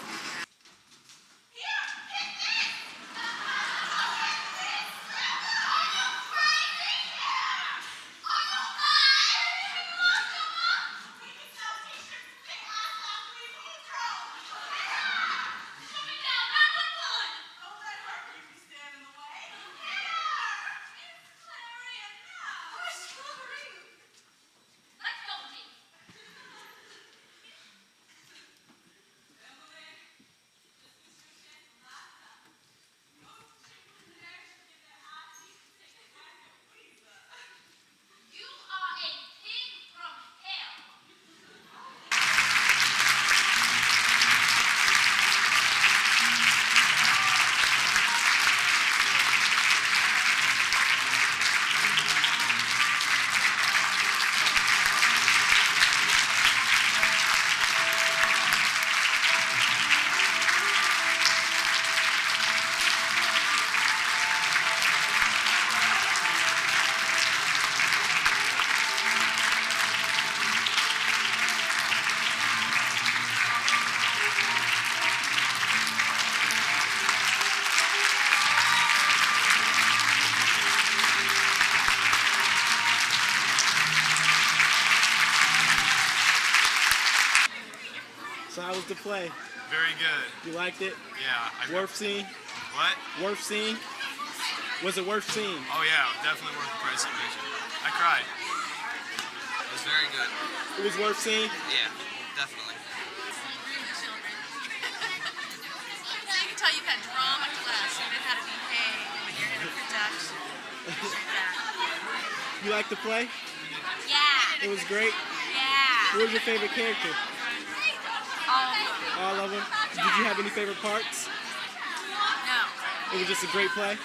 So how was the play? Very good. You liked it? Yeah. Worth seeing? What? Worth seeing? Was it worth seeing? Oh yeah, definitely worth the price of admission. I cried. It was very good. It was worth seeing? Yeah, definitely. So you can tell you've had drama class. You know how to behave when you're in a production. You liked the play? Yeah. It was great? Yeah. Who was your favorite character? All All of them? Did you have any favorite parts? No. It was just a great play?